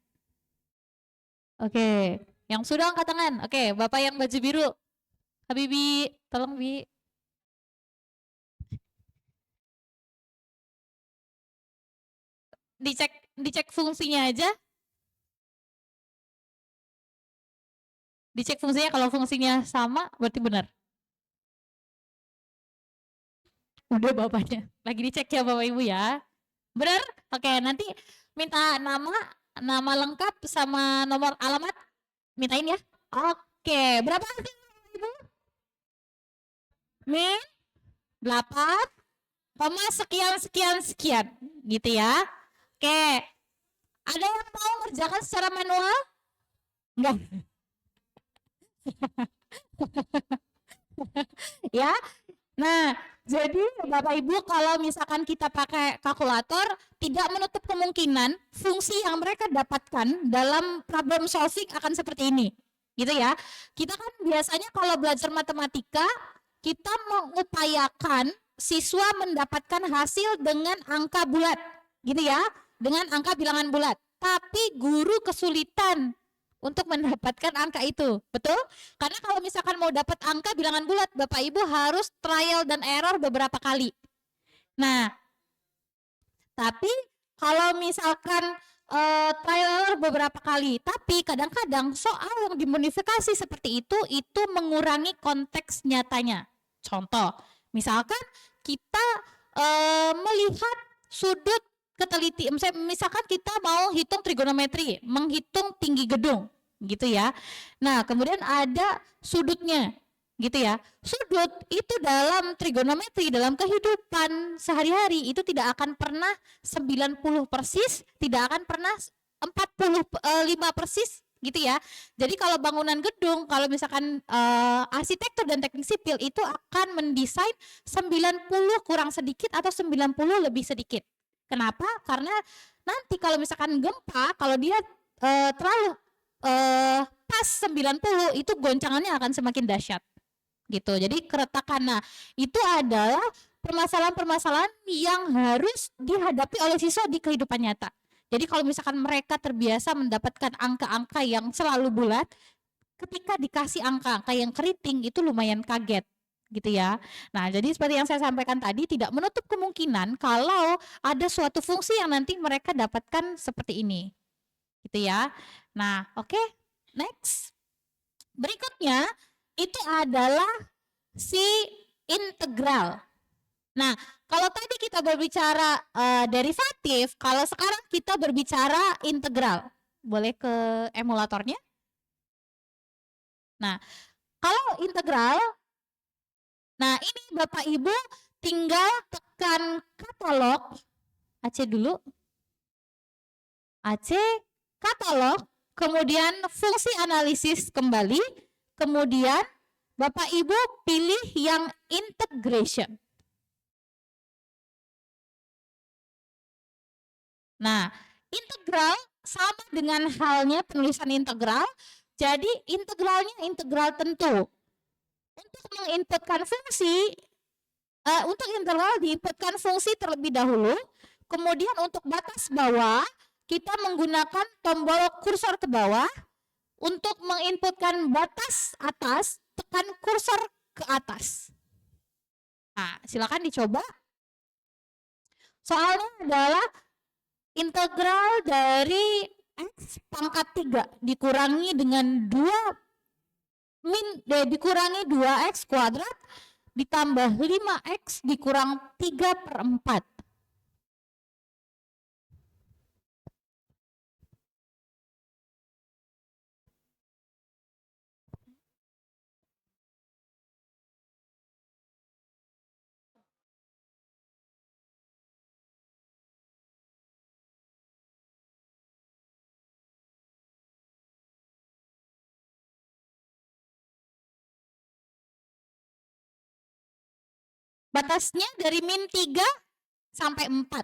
Oke, yang sudah angkat tangan. Oke, Bapak yang baju biru. Habibi, tolong Bi. Dicek fungsinya aja. Dicek fungsinya, kalau fungsinya sama berarti benar. Udah bapaknya. Lagi dicek ya Bapak Ibu ya. Benar? Oke, nanti minta nama lengkap sama nomor alamat. Mintain ya. Oke, berapa hasil Ibu? Min 8, sekian. Gitu ya. Oke. Ada yang mau mengerjakan secara manual? Enggak. Ya. Nah, jadi Bapak Ibu kalau misalkan kita pakai kalkulator tidak menutup kemungkinan fungsi yang mereka dapatkan dalam problem solving akan seperti ini. Gitu ya. Kita kan biasanya kalau belajar matematika kita mengupayakan siswa mendapatkan hasil dengan angka bulat. Gitu ya. Dengan angka bilangan bulat. Tapi guru kesulitan untuk mendapatkan angka itu, betul? Karena kalau misalkan mau dapat angka bilangan bulat, Bapak Ibu harus trial dan error beberapa kali. Nah, tapi kalau misalkan trial error beberapa kali, tapi kadang-kadang soal yang dimodifikasi seperti itu mengurangi konteks nyatanya. Contoh, misalkan kita melihat sudut keteliti, misalkan kita mau hitung trigonometri, menghitung tinggi gedung, gitu ya. Nah, kemudian ada sudutnya, gitu ya. Sudut itu dalam trigonometri, dalam kehidupan sehari-hari itu tidak akan pernah 90 persis, tidak akan pernah 45 persis, gitu ya. Jadi kalau bangunan gedung, kalau misalkan arsitektur dan teknik sipil itu akan mendesain 90 kurang sedikit atau 90 lebih sedikit. Kenapa? Karena nanti kalau misalkan gempa, kalau dia terlalu pas 90 itu goncangannya akan semakin dahsyat gitu. Jadi keretakan. Nah, itu adalah permasalahan-permasalahan yang harus dihadapi oleh siswa di kehidupan nyata. Jadi kalau misalkan mereka terbiasa mendapatkan angka-angka yang selalu bulat, ketika dikasih angka-angka yang keriting itu lumayan kaget gitu ya. Nah, jadi seperti yang saya sampaikan tadi, tidak menutup kemungkinan kalau ada suatu fungsi yang nanti mereka dapatkan seperti ini. Gitu ya. Nah, oke. Next. Berikutnya itu adalah si integral. Nah, kalau tadi kita berbicara derivatif, kalau sekarang kita berbicara integral. Boleh ke emulatornya? Nah, kalau integral, nah ini Bapak Ibu tinggal tekan katalog, AC dulu, AC, katalog, kemudian fungsi analisis kembali, kemudian Bapak Ibu pilih yang integration. Nah, integral sama dengan halnya penulisan integral, jadi integralnya integral tentu. Untuk menginputkan fungsi, untuk integral diinputkan fungsi terlebih dahulu, kemudian untuk batas bawah, kita menggunakan tombol kursor ke bawah. Untuk menginputkan batas atas, tekan kursor ke atas. Nah, silakan dicoba. Soalnya adalah integral dari x pangkat 3 dikurangi dengan 2 x kuadrat ditambah 5x dikurang 3/4. Batasnya dari min 3 sampai 4.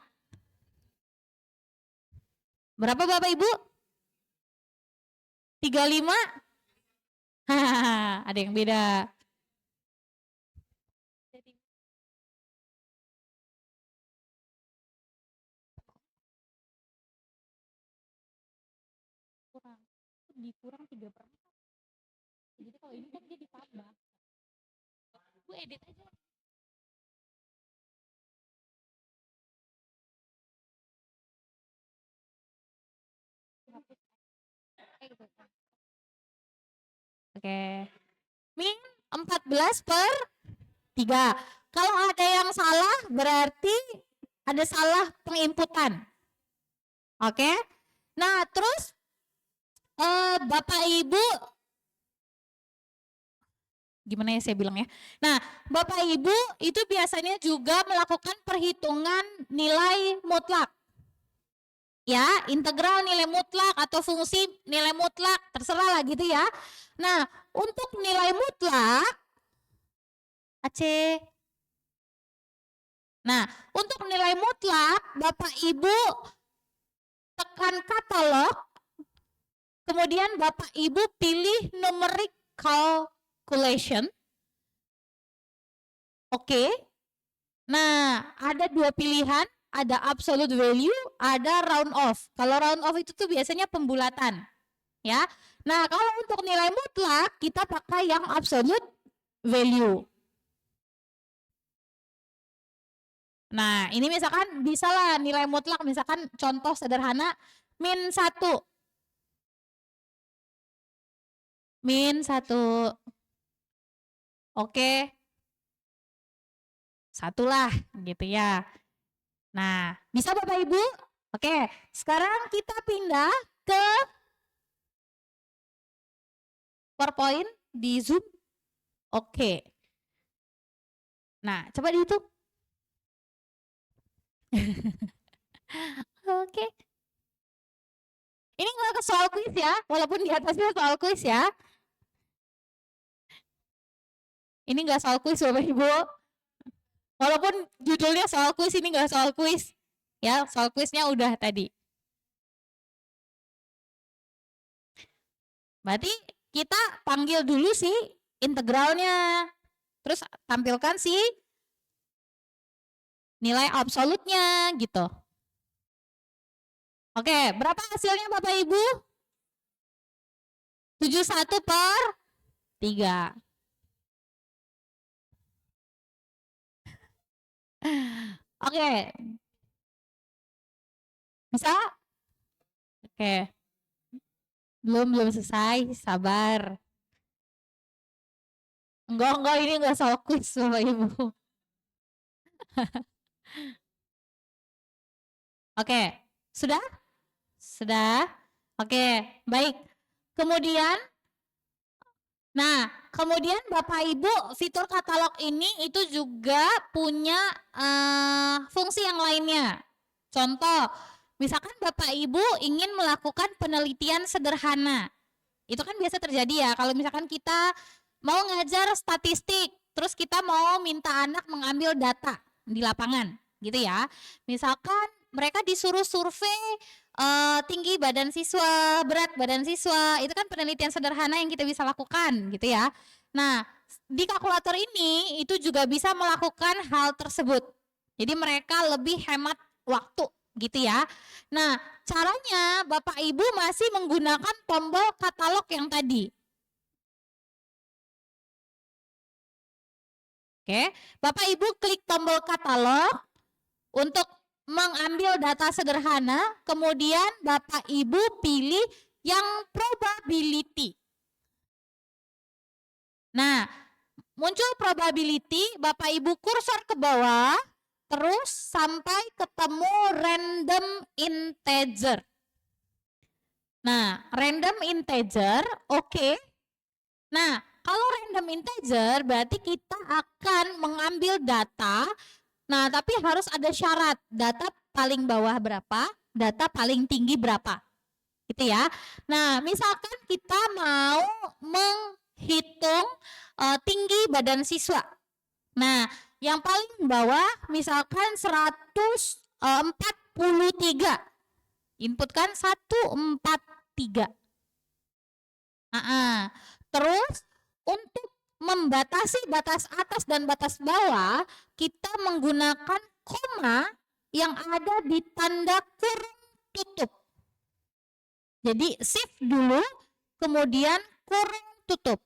Berapa Bapak Ibu? 35? Hahaha, ada yang beda. Dikurang 3/4. Jadi kalau ini kan dia ditambah. Gue edit aja. Oke. Min 14/3. Kalau ada yang salah berarti ada salah penginputan. Oke. Nah, terus Bapak Ibu gimana ya saya bilang ya. Nah, Bapak Ibu itu biasanya juga melakukan perhitungan nilai mutlak. Ya, integral nilai mutlak atau fungsi nilai mutlak, terserah lah gitu ya. Nah, untuk nilai mutlak AC. Nah, untuk nilai mutlak Bapak Ibu tekan katalog, kemudian Bapak Ibu pilih numeric calculation. Oke. Nah, ada dua pilihan, ada absolute value, ada round off. Kalau round off itu tuh biasanya pembulatan. Ya. Nah, kalau untuk nilai mutlak kita pakai yang absolute value. Nah, ini misalkan bisa lah nilai mutlak, misalkan contoh sederhana min 1. Min 1. Oke. 1 lah gitu ya. Nah, bisa Bapak Ibu? Oke, sekarang kita pindah ke PowerPoint di Zoom. Oke. Nah, coba dihitung. Oke. Ini nggak ke soal kuis ya, walaupun di atasnya soal kuis ya. Ini nggak soal kuis Bapak Ibu. Walaupun judulnya soal kuis, ini nggak soal kuis. Ya, soal kuisnya udah tadi. Berarti kita panggil dulu si integralnya. Terus tampilkan si nilai absolutnya gitu. Oke, berapa hasilnya Bapak Ibu? 71/3. Oke. Bisa? Oke. Belum selesai, sabar. Enggak, ini enggak soal quiz Bapak Ibu. Oke, sudah? Sudah? Oke, baik. Kemudian, kemudian Bapak Ibu, fitur katalog ini itu juga punya fungsi yang lainnya. Contoh, misalkan Bapak Ibu ingin melakukan penelitian sederhana. Itu kan biasa terjadi ya, kalau misalkan kita mau ngajar statistik, terus kita mau minta anak mengambil data di lapangan, gitu ya. Misalkan mereka disuruh survei tinggi badan siswa, berat badan siswa, itu kan penelitian sederhana yang kita bisa lakukan, gitu ya. Nah, di kalkulator ini itu juga bisa melakukan hal tersebut. Jadi mereka lebih hemat waktu, gitu ya. Nah, caranya Bapak Ibu masih menggunakan tombol katalog yang tadi. Oke, Bapak Ibu klik tombol katalog untuk mengambil data sederhana, kemudian Bapak Ibu pilih yang probability. Nah, muncul probability, Bapak Ibu kursor ke bawah, terus sampai ketemu random integer. Nah, random integer, oke. Nah, kalau random integer berarti kita akan mengambil data. Nah, tapi harus ada syarat. Data paling bawah berapa, data paling tinggi berapa. Gitu ya. Nah, misalkan kita mau menghitung tinggi badan siswa. Nah, yang paling bawah misalkan 143. Inputkan 143. Terus untuk membatasi batas atas dan batas bawah, kita menggunakan koma yang ada di tanda kurung tutup. Jadi shift dulu, kemudian kurung tutup.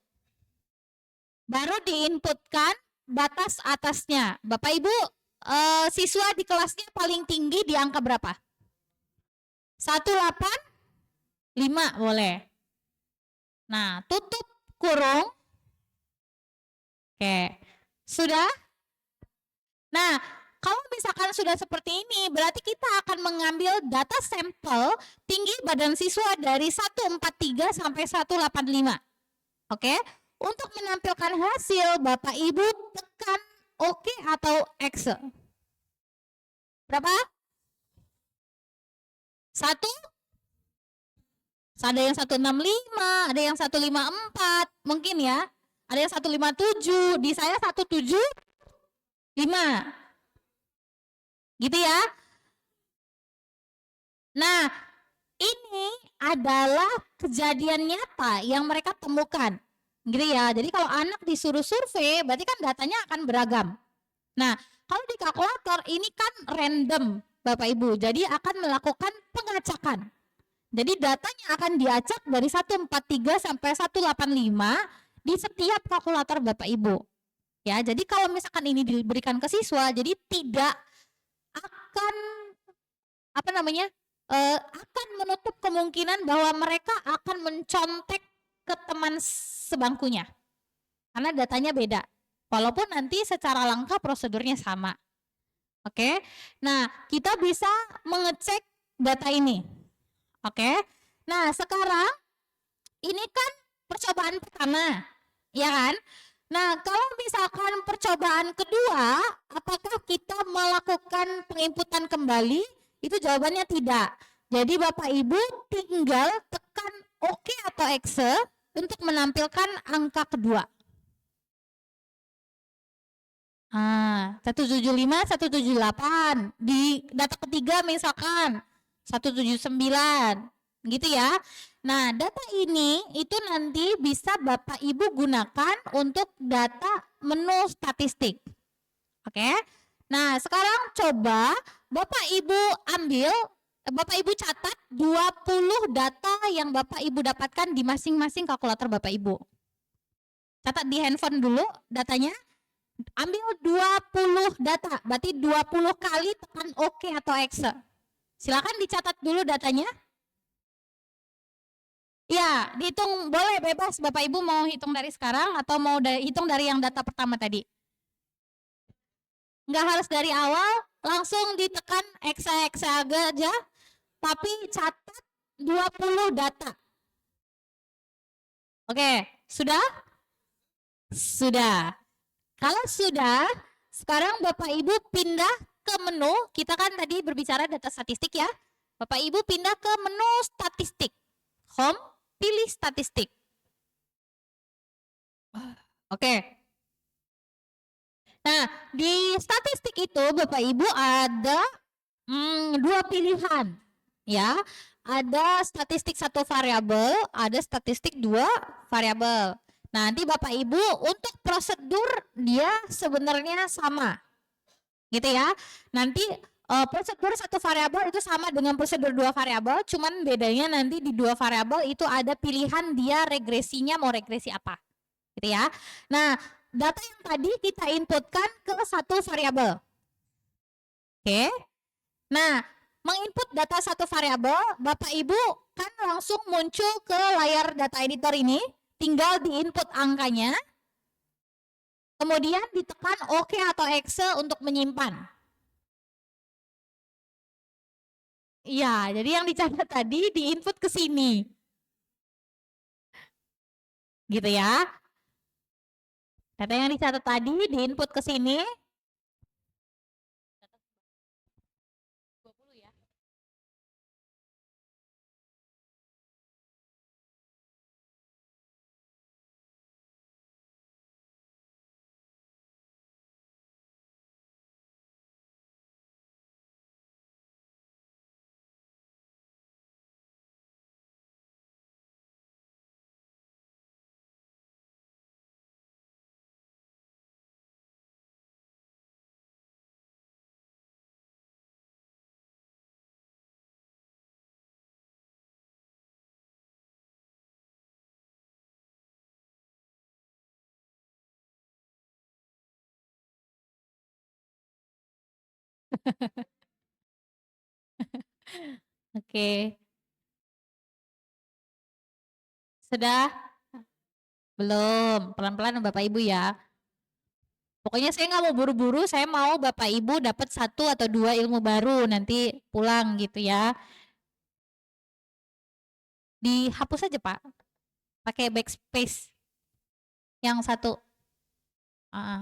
Baru diinputkan batas atasnya. Bapak Ibu, siswa di kelasnya paling tinggi di angka berapa? 185 boleh. Nah, tutup kurung. Oke, sudah? Nah, kalau misalkan sudah seperti ini, berarti kita akan mengambil data sampel tinggi badan siswa dari 143 sampai 185. Oke, untuk menampilkan hasil, Bapak Ibu tekan OK atau X. Berapa? 1? Ada yang 165, ada yang 154, mungkin ya. Ada yang 157, di saya 175. Gitu ya. Nah, ini adalah kejadian nyata yang mereka temukan. Gitu ya. Jadi kalau anak disuruh survei, berarti kan datanya akan beragam. Nah, kalau di kalkulator ini kan random, Bapak Ibu. Jadi akan melakukan pengacakan. Jadi datanya akan diacak dari 143 sampai 185 di setiap kalkulator Bapak Ibu. Ya, jadi kalau misalkan ini diberikan ke siswa, jadi tidak akan akan menutup kemungkinan bahwa mereka akan mencontek ke teman sebangkunya. Karena datanya beda. Walaupun nanti secara lengkap prosedurnya sama. Oke. Nah, kita bisa mengecek data ini. Oke. Nah, sekarang ini kan percobaan pertama, ya kan? Nah, kalau misalkan percobaan kedua, apakah kita melakukan penginputan kembali? Itu jawabannya tidak. Jadi Bapak Ibu tinggal tekan OK atau X untuk menampilkan angka kedua. 175, 178. Di data ketiga misalkan 179. Gitu ya. Nah, data ini itu nanti bisa Bapak Ibu gunakan untuk data menu statistik. Oke. Nah, sekarang coba Bapak Ibu Bapak Ibu catat 20 data yang Bapak Ibu dapatkan di masing-masing kalkulator Bapak Ibu. Catat di handphone dulu datanya. Ambil 20 data, berarti 20 kali tekan OK atau X. Silakan dicatat dulu datanya. Ya, dihitung boleh bebas Bapak Ibu mau hitung dari sekarang atau mau hitung dari yang data pertama tadi. Nggak harus dari awal, langsung ditekan X aja, tapi catat 20 data. Oke, sudah? Sudah. Kalau sudah, sekarang Bapak Ibu pindah ke menu, kita kan tadi berbicara data statistik ya. Bapak Ibu pindah ke menu statistik. Home, pilih statistik. Oke. Nah, di statistik itu Bapak Ibu ada dua pilihan. Ya, ada statistik satu variabel, ada statistik dua variabel. Nanti Bapak Ibu untuk prosedur dia sebenarnya sama. Gitu ya. Nanti prosedur satu variabel itu sama dengan prosedur dua variabel, cuman bedanya nanti di dua variabel itu ada pilihan dia regresinya mau regresi apa. Gitu ya. Nah, data yang tadi kita inputkan ke satu variabel. Oke. Nah, menginput data satu variabel, Bapak Ibu kan langsung muncul ke layar data editor ini, tinggal diinput angkanya, kemudian ditekan OK atau X untuk menyimpan. Iya, jadi yang dicatat tadi diinput ke sini. Gitu ya. Data yang dicatat tadi diinput ke sini. Oke. Sudah? Belum. Pelan-pelan Bapak Ibu ya. Pokoknya saya nggak mau buru-buru, saya mau Bapak Ibu dapat satu atau dua ilmu baru nanti pulang gitu ya. Dihapus aja Pak, pakai backspace yang satu,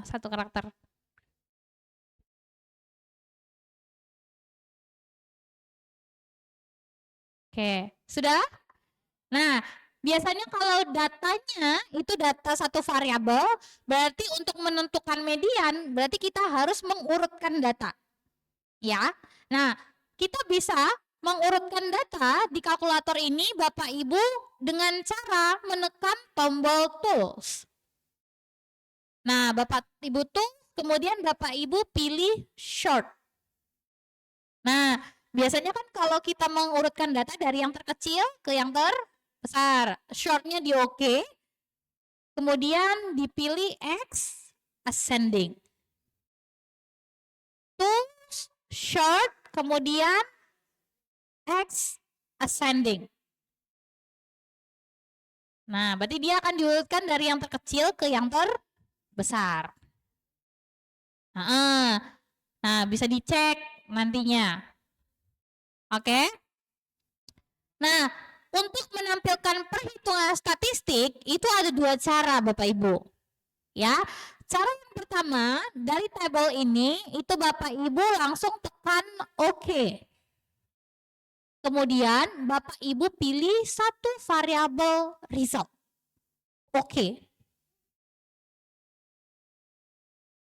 satu karakter. Oke, sudah? Nah, biasanya kalau datanya itu data satu variabel, berarti untuk menentukan median, berarti kita harus mengurutkan data. Ya, nah kita bisa mengurutkan data di kalkulator ini Bapak Ibu dengan cara menekan tombol tools. Nah, Bapak Ibu tools, kemudian Bapak Ibu pilih short. Nah, biasanya kan kalau kita mengurutkan data dari yang terkecil ke yang terbesar, shortnya di OK, kemudian dipilih X ascending. Tools, short, kemudian X ascending. Nah, berarti dia akan diurutkan dari yang terkecil ke yang terbesar. Nah, bisa dicek nantinya. Oke? Nah, untuk menampilkan perhitungan statistik itu ada dua cara Bapak Ibu. Ya, cara yang pertama dari tabel ini itu Bapak Ibu langsung tekan OK. Kemudian Bapak Ibu pilih satu variabel result. Oke.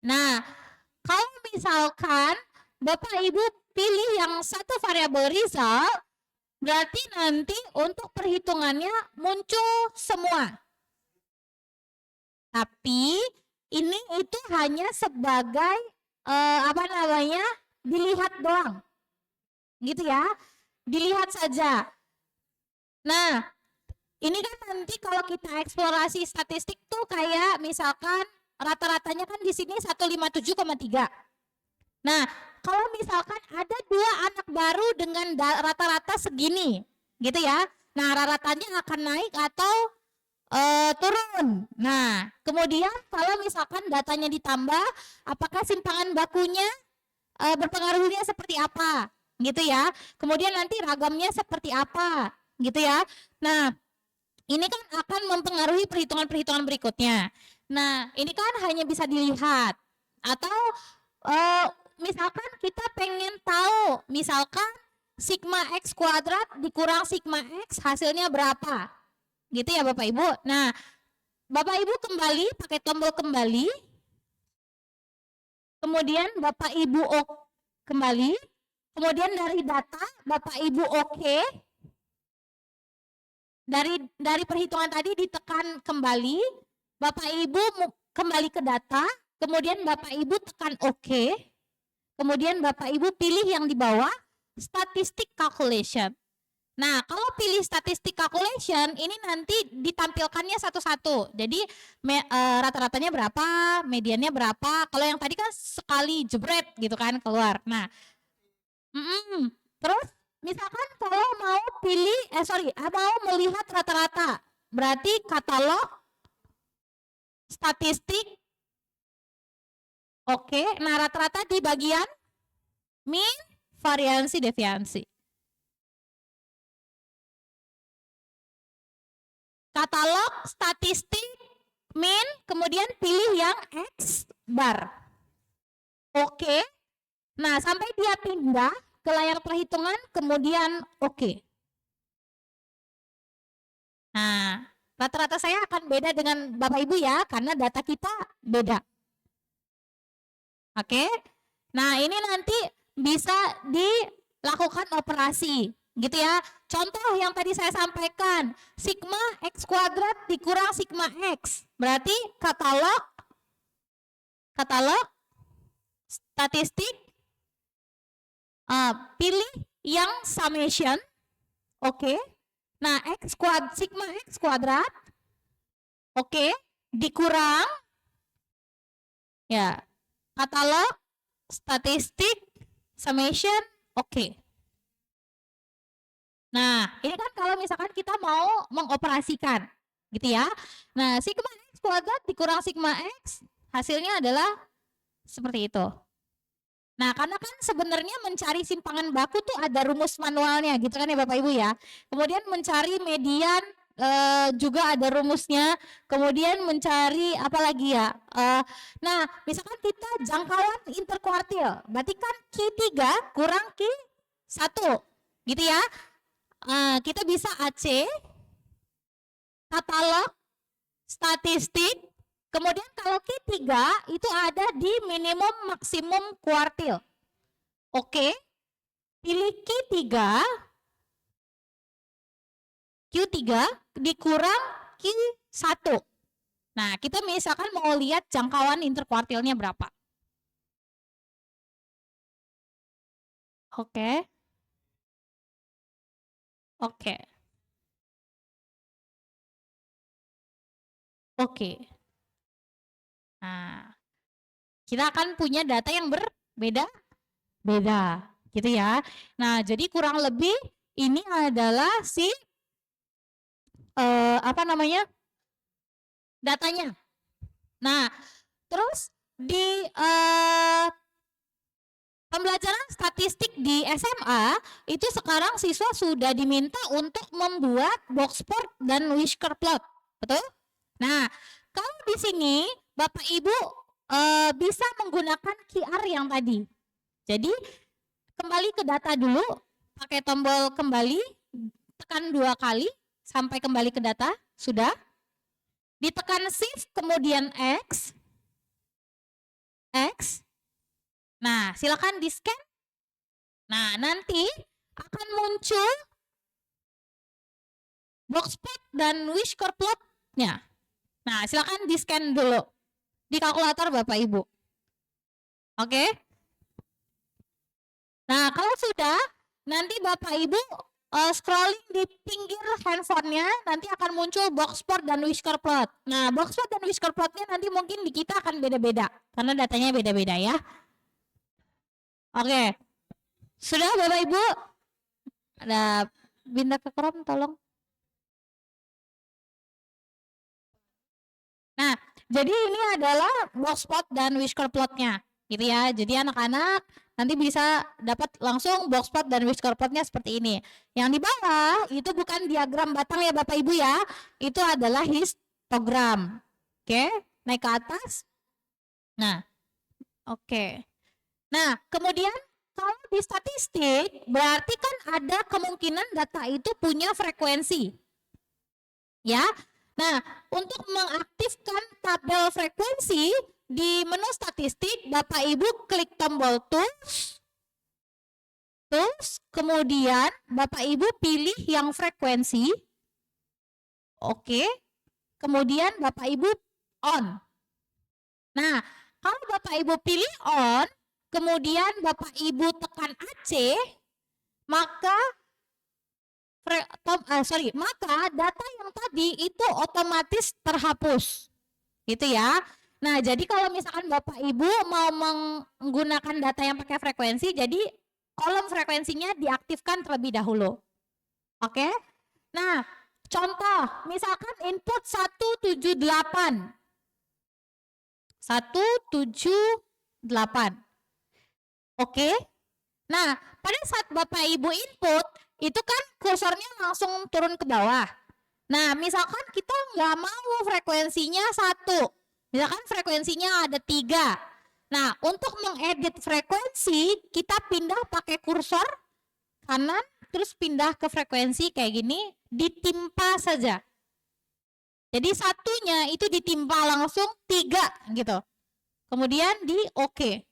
Nah, kalau misalkan Bapak Ibu pilih yang satu variabel result, Berarti nanti untuk perhitungannya muncul semua. Tapi ini itu hanya sebagai apa namanya? Dilihat doang. Gitu ya. Dilihat saja. Nah, ini kan nanti kalau kita eksplorasi statistik tuh kayak misalkan rata-ratanya kan di sini 157,3. Nah, kalau misalkan ada 2 anak baru dengan rata-rata segini, gitu ya. Nah, rata-ratanya akan naik atau turun. Nah, kemudian kalau misalkan datanya ditambah, apakah simpangan bakunya berpengaruhnya seperti apa? Gitu ya. Kemudian nanti ragamnya seperti apa? Gitu ya. Nah, ini kan akan mempengaruhi perhitungan-perhitungan berikutnya. Nah, ini kan hanya bisa dilihat. Atau misalkan kita pengen tahu, misalkan sigma X kuadrat dikurang sigma X hasilnya berapa. Gitu ya Bapak Ibu. Nah, Bapak Ibu kembali pakai tombol kembali. Kemudian Bapak Ibu kembali. Kemudian dari data Bapak Ibu oke. Dari perhitungan tadi ditekan kembali, Bapak Ibu kembali ke data, kemudian Bapak Ibu tekan oke, kemudian Bapak Ibu pilih yang di bawah, statistic calculation. Nah, kalau pilih statistic calculation, ini nanti ditampilkannya satu-satu. Jadi rata-ratanya berapa, mediannya berapa. Kalau yang tadi kan sekali jebret gitu kan keluar. Nah, terus misalkan kalau mau pilih, mau melihat rata-rata, berarti katalog, statistik, oke. Nah, rata-rata di bagian mean, variansi, deviansi. Katalog, statistik, mean, kemudian pilih yang X bar. Oke. Nah, sampai dia pindah ke layar perhitungan, kemudian oke. Nah, rata-rata saya akan beda dengan Bapak Ibu ya, karena data kita beda. Oke. Nah, ini nanti bisa dilakukan operasi, gitu ya. Contoh yang tadi saya sampaikan, sigma X kuadrat dikurang sigma X. Berarti katalog, statistik, pilih yang summation, oke. Nah, sigma X kuadrat, oke, dikurang, ya, katalog, statistik, summation, oke. Nah, ini kan kalau misalkan kita mau mengoperasikan, gitu ya. Nah, sigma X kuadrat dikurang sigma X, hasilnya adalah seperti itu. Nah, karena kan sebenarnya mencari simpangan baku tuh ada rumus manualnya gitu kan ya Bapak Ibu ya. Kemudian mencari median juga ada rumusnya. Kemudian mencari apa lagi ya. Nah, misalkan kita jangkauan interkuartil. Berarti kan Q3 kurang Q1. Gitu ya. Kita bisa AC, katalog, statistik. Kemudian kalau Q3 itu ada di minimum maksimum kuartil. Oke. Pilih Q3 dikurang Q1. Nah, kita misalkan mau lihat jangkauan interkuartilnya berapa. Oke. Oke. Oke. Nah, kita akan punya data yang berbeda gitu ya. Nah, jadi kurang lebih ini adalah si apa namanya? Datanya. Nah, terus di pembelajaran statistik di SMA itu sekarang siswa sudah diminta untuk membuat box plot dan whisker plot, betul? Nah, kalau di sini Bapak Ibu bisa menggunakan QR yang tadi. Jadi kembali ke data dulu, pakai tombol kembali, tekan 2 kali sampai kembali ke data, sudah. Ditekan shift kemudian X. Nah, silakan di-scan. Nah, nanti akan muncul box plot dan whisker plotnya. Nah, silakan di-scan dulu di kalkulator Bapak Ibu. Oke. Nah, kalau sudah, nanti Bapak Ibu scrolling di pinggir handphonenya, nanti akan muncul box plot dan whisker plot. Nah, box plot dan whisker plotnya nanti mungkin di kita akan beda-beda, karena datanya beda-beda ya. Oke. Sudah Bapak Ibu? Ada pindah ke Chrome tolong. Nah, jadi ini adalah box plot dan whisker plotnya, gitu ya. Jadi anak-anak nanti bisa dapat langsung box plot dan whisker plotnya seperti ini. Yang di bawah itu bukan diagram batang ya Bapak Ibu ya, itu adalah histogram. Oke, naik ke atas. Nah, oke. Nah, kemudian kalau di statistik berarti kan ada kemungkinan data itu punya frekuensi. Ya. Nah, untuk mengaktifkan tabel frekuensi di menu statistik, Bapak Ibu klik tombol tools. Terus kemudian Bapak Ibu pilih yang frekuensi. Oke. Kemudian Bapak Ibu on. Nah, kalau Bapak Ibu pilih on, kemudian Bapak Ibu tekan AC, maka maka data yang tadi itu otomatis terhapus. Gitu ya. Nah, jadi kalau misalkan Bapak Ibu mau menggunakan data yang pakai frekuensi, jadi kolom frekuensinya diaktifkan terlebih dahulu. Oke? Nah, contoh, misalkan input 178. 178. Oke? Nah, pada saat Bapak Ibu input, itu kan kursornya langsung turun ke bawah. Nah, misalkan kita nggak mau frekuensinya 1. Misalkan frekuensinya ada 3. Nah, untuk mengedit frekuensi, kita pindah pakai kursor kanan, terus pindah ke frekuensi kayak gini, ditimpa saja. Jadi satunya itu ditimpa langsung 3 gitu. Kemudian di OK.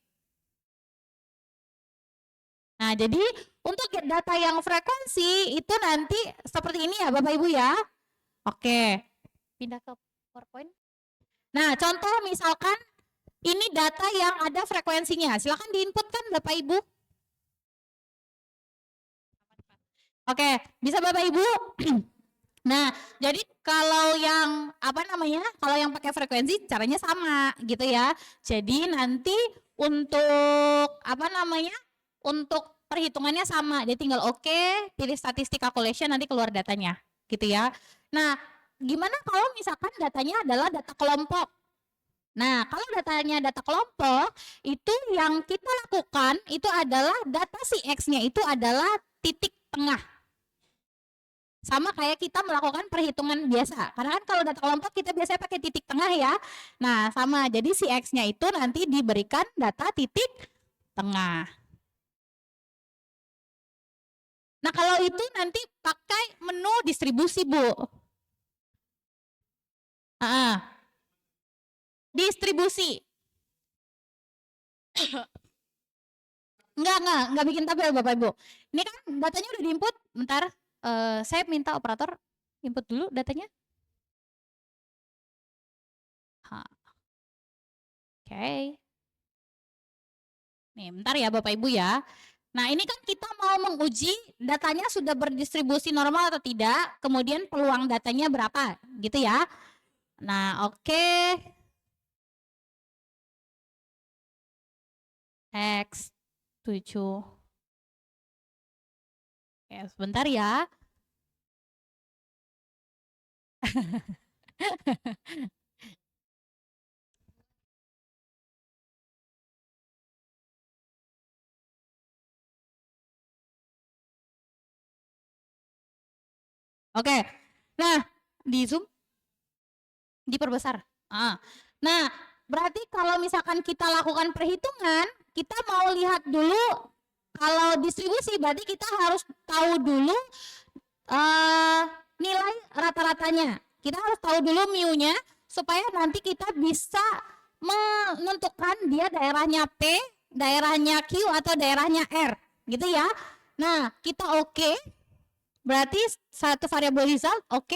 Nah, jadi untuk data yang frekuensi itu nanti seperti ini ya Bapak Ibu ya. Oke. Pindah ke PowerPoint. Nah, contoh misalkan ini data yang ada frekuensinya. Silakan diinputkan Bapak Ibu. Oke, bisa Bapak Ibu? Nah, jadi kalau yang kalau yang pakai frekuensi caranya sama gitu ya. Jadi nanti untuk untuk perhitungannya sama. Dia tinggal oke, pilih statistik calculation, nanti keluar datanya gitu ya. Nah, gimana kalau misalkan datanya adalah data kelompok? Nah, kalau datanya data kelompok, itu yang kita lakukan itu adalah data si X-nya itu adalah titik tengah. Sama kayak kita melakukan perhitungan biasa. Karena kan kalau data kelompok kita biasanya pakai titik tengah ya. Nah, sama. Jadi si X-nya itu nanti diberikan data titik tengah. Nah, kalau itu nanti pakai menu distribusi, Bu. Distribusi. Enggak bikin tabel Bapak Ibu. Ini kan datanya udah diinput. Bentar, saya minta operator input dulu datanya. Oke. Nih, bentar ya Bapak Ibu ya. Nah, ini kan kita mau menguji datanya sudah berdistribusi normal atau tidak, kemudian peluang datanya berapa, gitu ya. Nah, oke. X 7. Ya, sebentar ya. Oke. Nah, di zoom, diperbesar. Nah, berarti kalau misalkan kita lakukan perhitungan, kita mau lihat dulu kalau distribusi, berarti kita harus tahu dulu nilai rata-ratanya. Kita harus tahu dulu mu-nya supaya nanti kita bisa menentukan dia daerahnya P, daerahnya Q atau daerahnya R, gitu ya. Nah, kita oke. berarti satu variabel result, oke.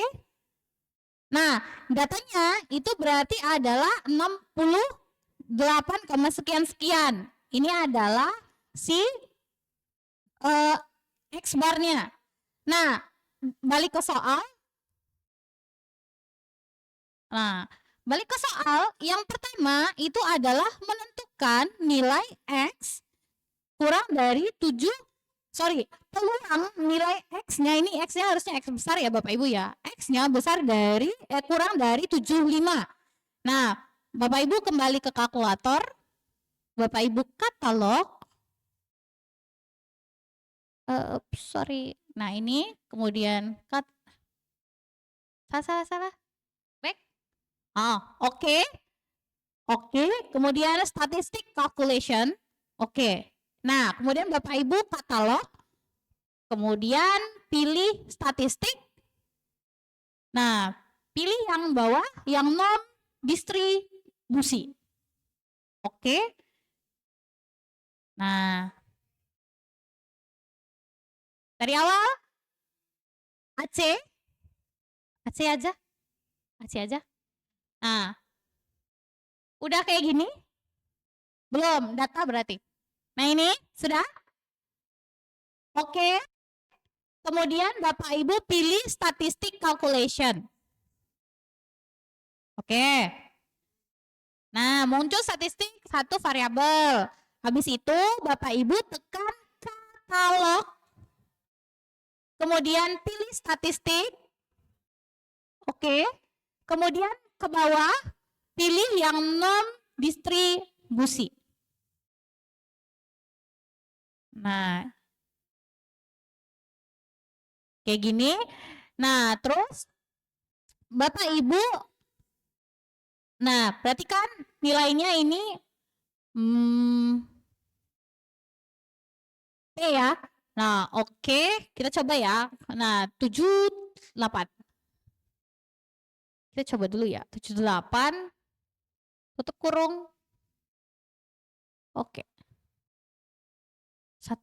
Nah, datanya itu berarti adalah 68, sekian-sekian. Ini adalah si X barnya. Nah, balik ke soal. Nah, balik ke soal, yang pertama itu adalah menentukan nilai X kurang dari 7, peluang nilai X-nya ini, X-nya harusnya X besar ya Bapak Ibu ya. X-nya besar dari, kurang dari 75. Nah, Bapak Ibu kembali ke kalkulator, Bapak Ibu katalog, nah ini kemudian salah. Back. Oke. Kemudian statistik calculation. Oke. Nah, kemudian Bapak Ibu katalog, kemudian pilih statistik. Nah, pilih yang bawah, yang non distribusi. Oke. Nah, dari awal AC aja. Nah, udah kayak gini? Belum, data berarti. Nah, ini sudah? Oke. Kemudian Bapak Ibu pilih statistik calculation. Oke. Nah, muncul statistik satu variabel. Habis itu Bapak Ibu tekan katalog. Kemudian pilih statistik. Oke. Kemudian ke bawah pilih yang non distribusi. Nah, kayak gini. Nah, terus Bapak Ibu, nah perhatikan nilainya ini P ya. Nah, oke, kita coba ya. Nah, 78. Kita coba dulu ya. 78 tutup kurung. Oke. 1.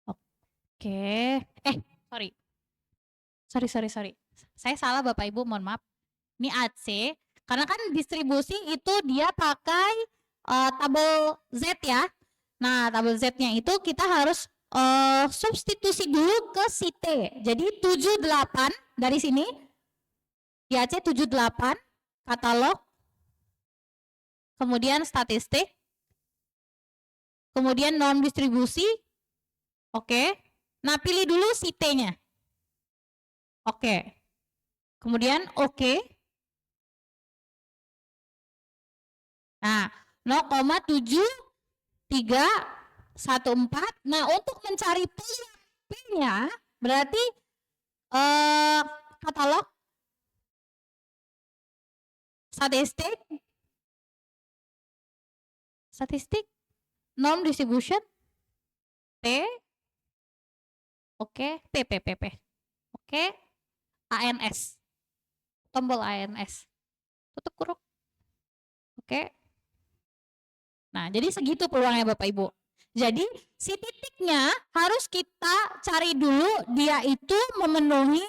Oke. Sorry. Saya salah Bapak Ibu, mohon maaf. Ini AC. Karena kan distribusi itu dia pakai tabel Z ya. Nah, tabel Z-nya itu kita harus substitusi dulu ke si T. Jadi 78 dari sini. Di AC 78, katalog. Kemudian statistik. Kemudian non distribusi. Oke. Nah, pilih dulu si T-nya. Oke. Kemudian oke. Nah, 0,7314. Nah, untuk mencari P-nya berarti katalog statistik non distribution T. Oke, P. Oke. ANS. Tombol ANS. Tutup kurung. Oke. Nah, jadi segitu peluangnya Bapak Ibu. Jadi si titiknya harus kita cari dulu dia itu memenuhi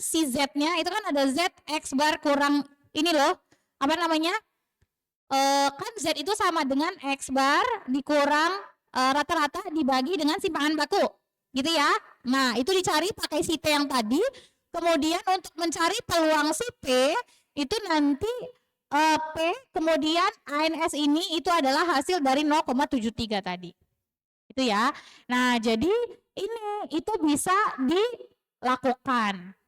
si Z-nya itu kan ada Z X bar kurang ini loh. Kan Z itu sama dengan X bar dikurang rata-rata dibagi dengan simpangan baku. Gitu ya. Nah, itu dicari pakai si T yang tadi. Kemudian untuk mencari peluang si P itu nanti P kemudian ANS ini itu adalah hasil dari 0,73 tadi. Itu ya. Nah, jadi ini itu bisa dilakukan.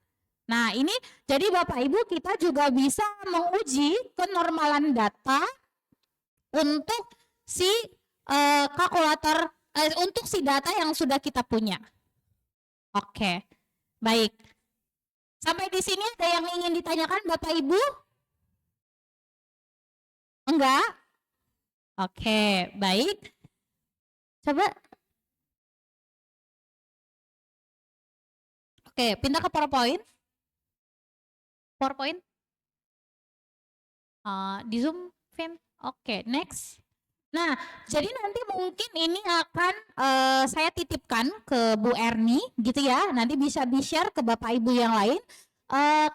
Nah, ini jadi Bapak Ibu kita juga bisa menguji kenormalan data untuk si kalkulator untuk si data yang sudah kita punya. Oke. Baik. Sampai di sini ada yang ingin ditanyakan Bapak Ibu? Enggak? Oke, baik. Coba. Oke, pindah ke PowerPoint. Di Zoom, Vin. Oke, next. Nah, jadi nanti mungkin ini akan saya titipkan ke Bu Erni gitu ya. Nanti bisa di-share ke Bapak Ibu yang lain.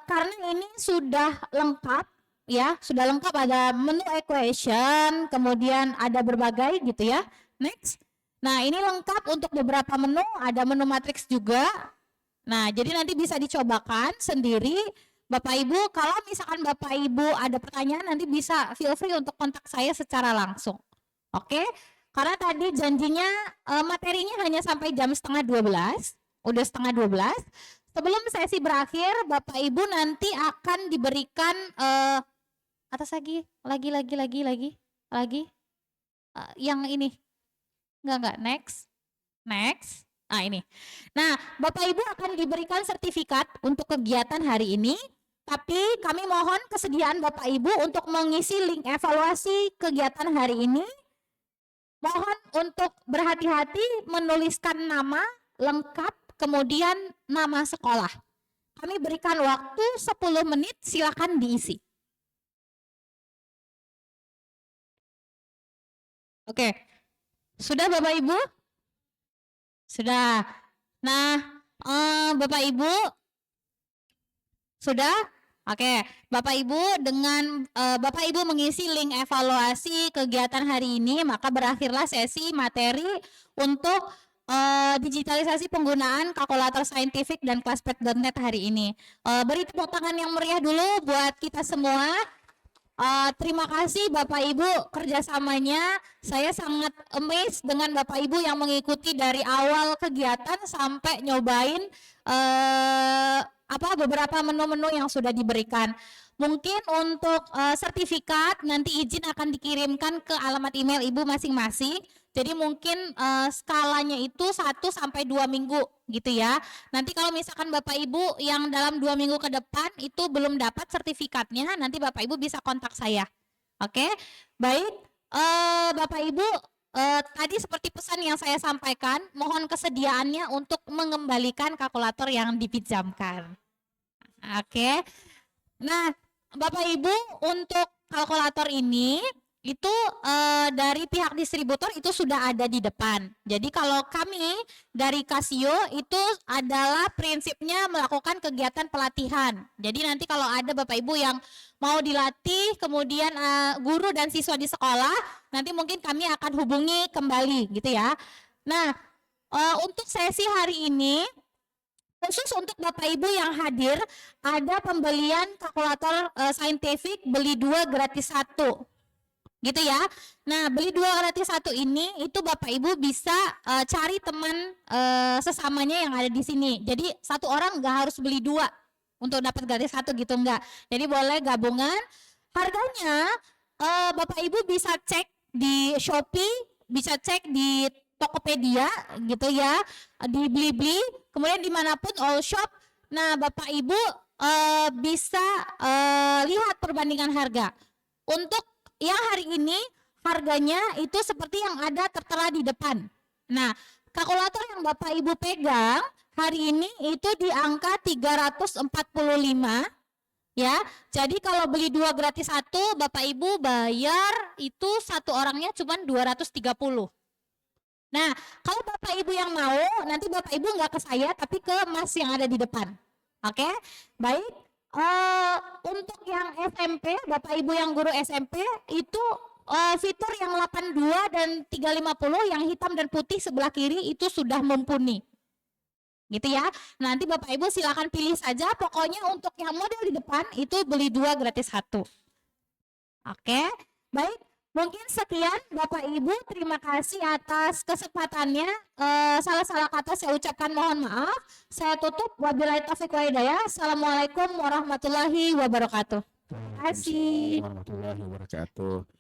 Karena ini sudah lengkap ya, sudah lengkap, ada menu equation, kemudian ada berbagai gitu ya. Next. Nah, ini lengkap untuk beberapa menu, ada menu matriks juga. Nah, jadi nanti bisa dicobakan sendiri. Bapak Ibu, kalau misalkan Bapak Ibu ada pertanyaan, nanti bisa feel free untuk kontak saya secara langsung. Oke, karena tadi janjinya materinya hanya sampai jam setengah 12, udah setengah 12. Sebelum sesi berakhir, Bapak Ibu nanti akan diberikan atas lagi yang ini. Enggak, next. Nah, ini. Nah, Bapak Ibu akan diberikan sertifikat untuk kegiatan hari ini. Tapi kami mohon kesediaan Bapak Ibu untuk mengisi link evaluasi kegiatan hari ini. Mohon untuk berhati-hati menuliskan nama lengkap, kemudian nama sekolah. Kami berikan waktu 10 menit, silakan diisi. Oke. Sudah Bapak Ibu? Sudah. Nah, Bapak Ibu sudah? Oke, Bapak Ibu, dengan Bapak Ibu mengisi link evaluasi kegiatan hari ini, maka berakhirlah sesi materi untuk digitalisasi penggunaan kalkulator saintifik dan classpath.net hari ini. Beri tepuk tangan yang meriah dulu buat kita semua. Terima kasih Bapak Ibu kerjasamanya. Saya sangat amazed dengan Bapak Ibu yang mengikuti dari awal kegiatan sampai nyobain beberapa menu-menu yang sudah diberikan. Mungkin untuk sertifikat nanti izin akan dikirimkan ke alamat email Ibu masing-masing. Jadi mungkin skalanya itu 1 sampai 2 minggu gitu ya. Nanti kalau misalkan Bapak Ibu yang dalam 2 minggu ke depan itu belum dapat sertifikatnya, nanti Bapak Ibu bisa kontak saya. Oke, baik. Bapak Ibu, tadi seperti pesan yang saya sampaikan, mohon kesediaannya untuk mengembalikan kalkulator yang dipinjamkan. Oke. Nah, Bapak Ibu, untuk kalkulator ini itu dari pihak distributor itu sudah ada di depan. Jadi kalau kami dari Casio itu adalah prinsipnya melakukan kegiatan pelatihan. Jadi nanti kalau ada Bapak Ibu yang mau dilatih, kemudian guru dan siswa di sekolah, nanti mungkin kami akan hubungi kembali gitu ya. Nah, untuk sesi hari ini khusus untuk Bapak Ibu yang hadir, ada pembelian kalkulator saintifik beli 2 gratis 1. Gitu ya. Nah, beli 2 gratis 1 ini itu Bapak Ibu bisa cari teman sesamanya yang ada di sini. Jadi satu orang nggak harus beli 2 untuk dapat gratis 1 gitu, enggak. Jadi boleh gabungan. Harganya Bapak Ibu bisa cek di Shopee, bisa cek di Tokopedia gitu ya, di Blibli, kemudian dimanapun all shop. Nah, Bapak Ibu bisa lihat perbandingan harga. Untuk yang hari ini harganya itu seperti yang ada tertera di depan. Nah, kalkulator yang Bapak Ibu pegang hari ini itu di angka 345 ya. Jadi kalau beli 2 gratis 1, Bapak Ibu bayar itu satu orangnya cuma 230. Nah, kalau Bapak Ibu yang mau, nanti Bapak Ibu nggak ke saya, tapi ke Mas yang ada di depan. Oke, baik. Untuk yang SMP, Bapak Ibu yang guru SMP, itu fitur yang 82 dan 350, yang hitam dan putih sebelah kiri itu sudah mumpuni. Gitu ya. Nanti Bapak Ibu silakan pilih saja, pokoknya untuk yang model di depan itu beli 2 gratis 1. Oke, baik. Mungkin sekian Bapak Ibu, terima kasih atas kesempatannya. Salah-salah kata saya ucapkan mohon maaf. Saya tutup, wabillahi taufiq wal hidayah. Assalamualaikum warahmatullahi wabarakatuh. Terima kasih.
Warahmatullahi wabarakatuh.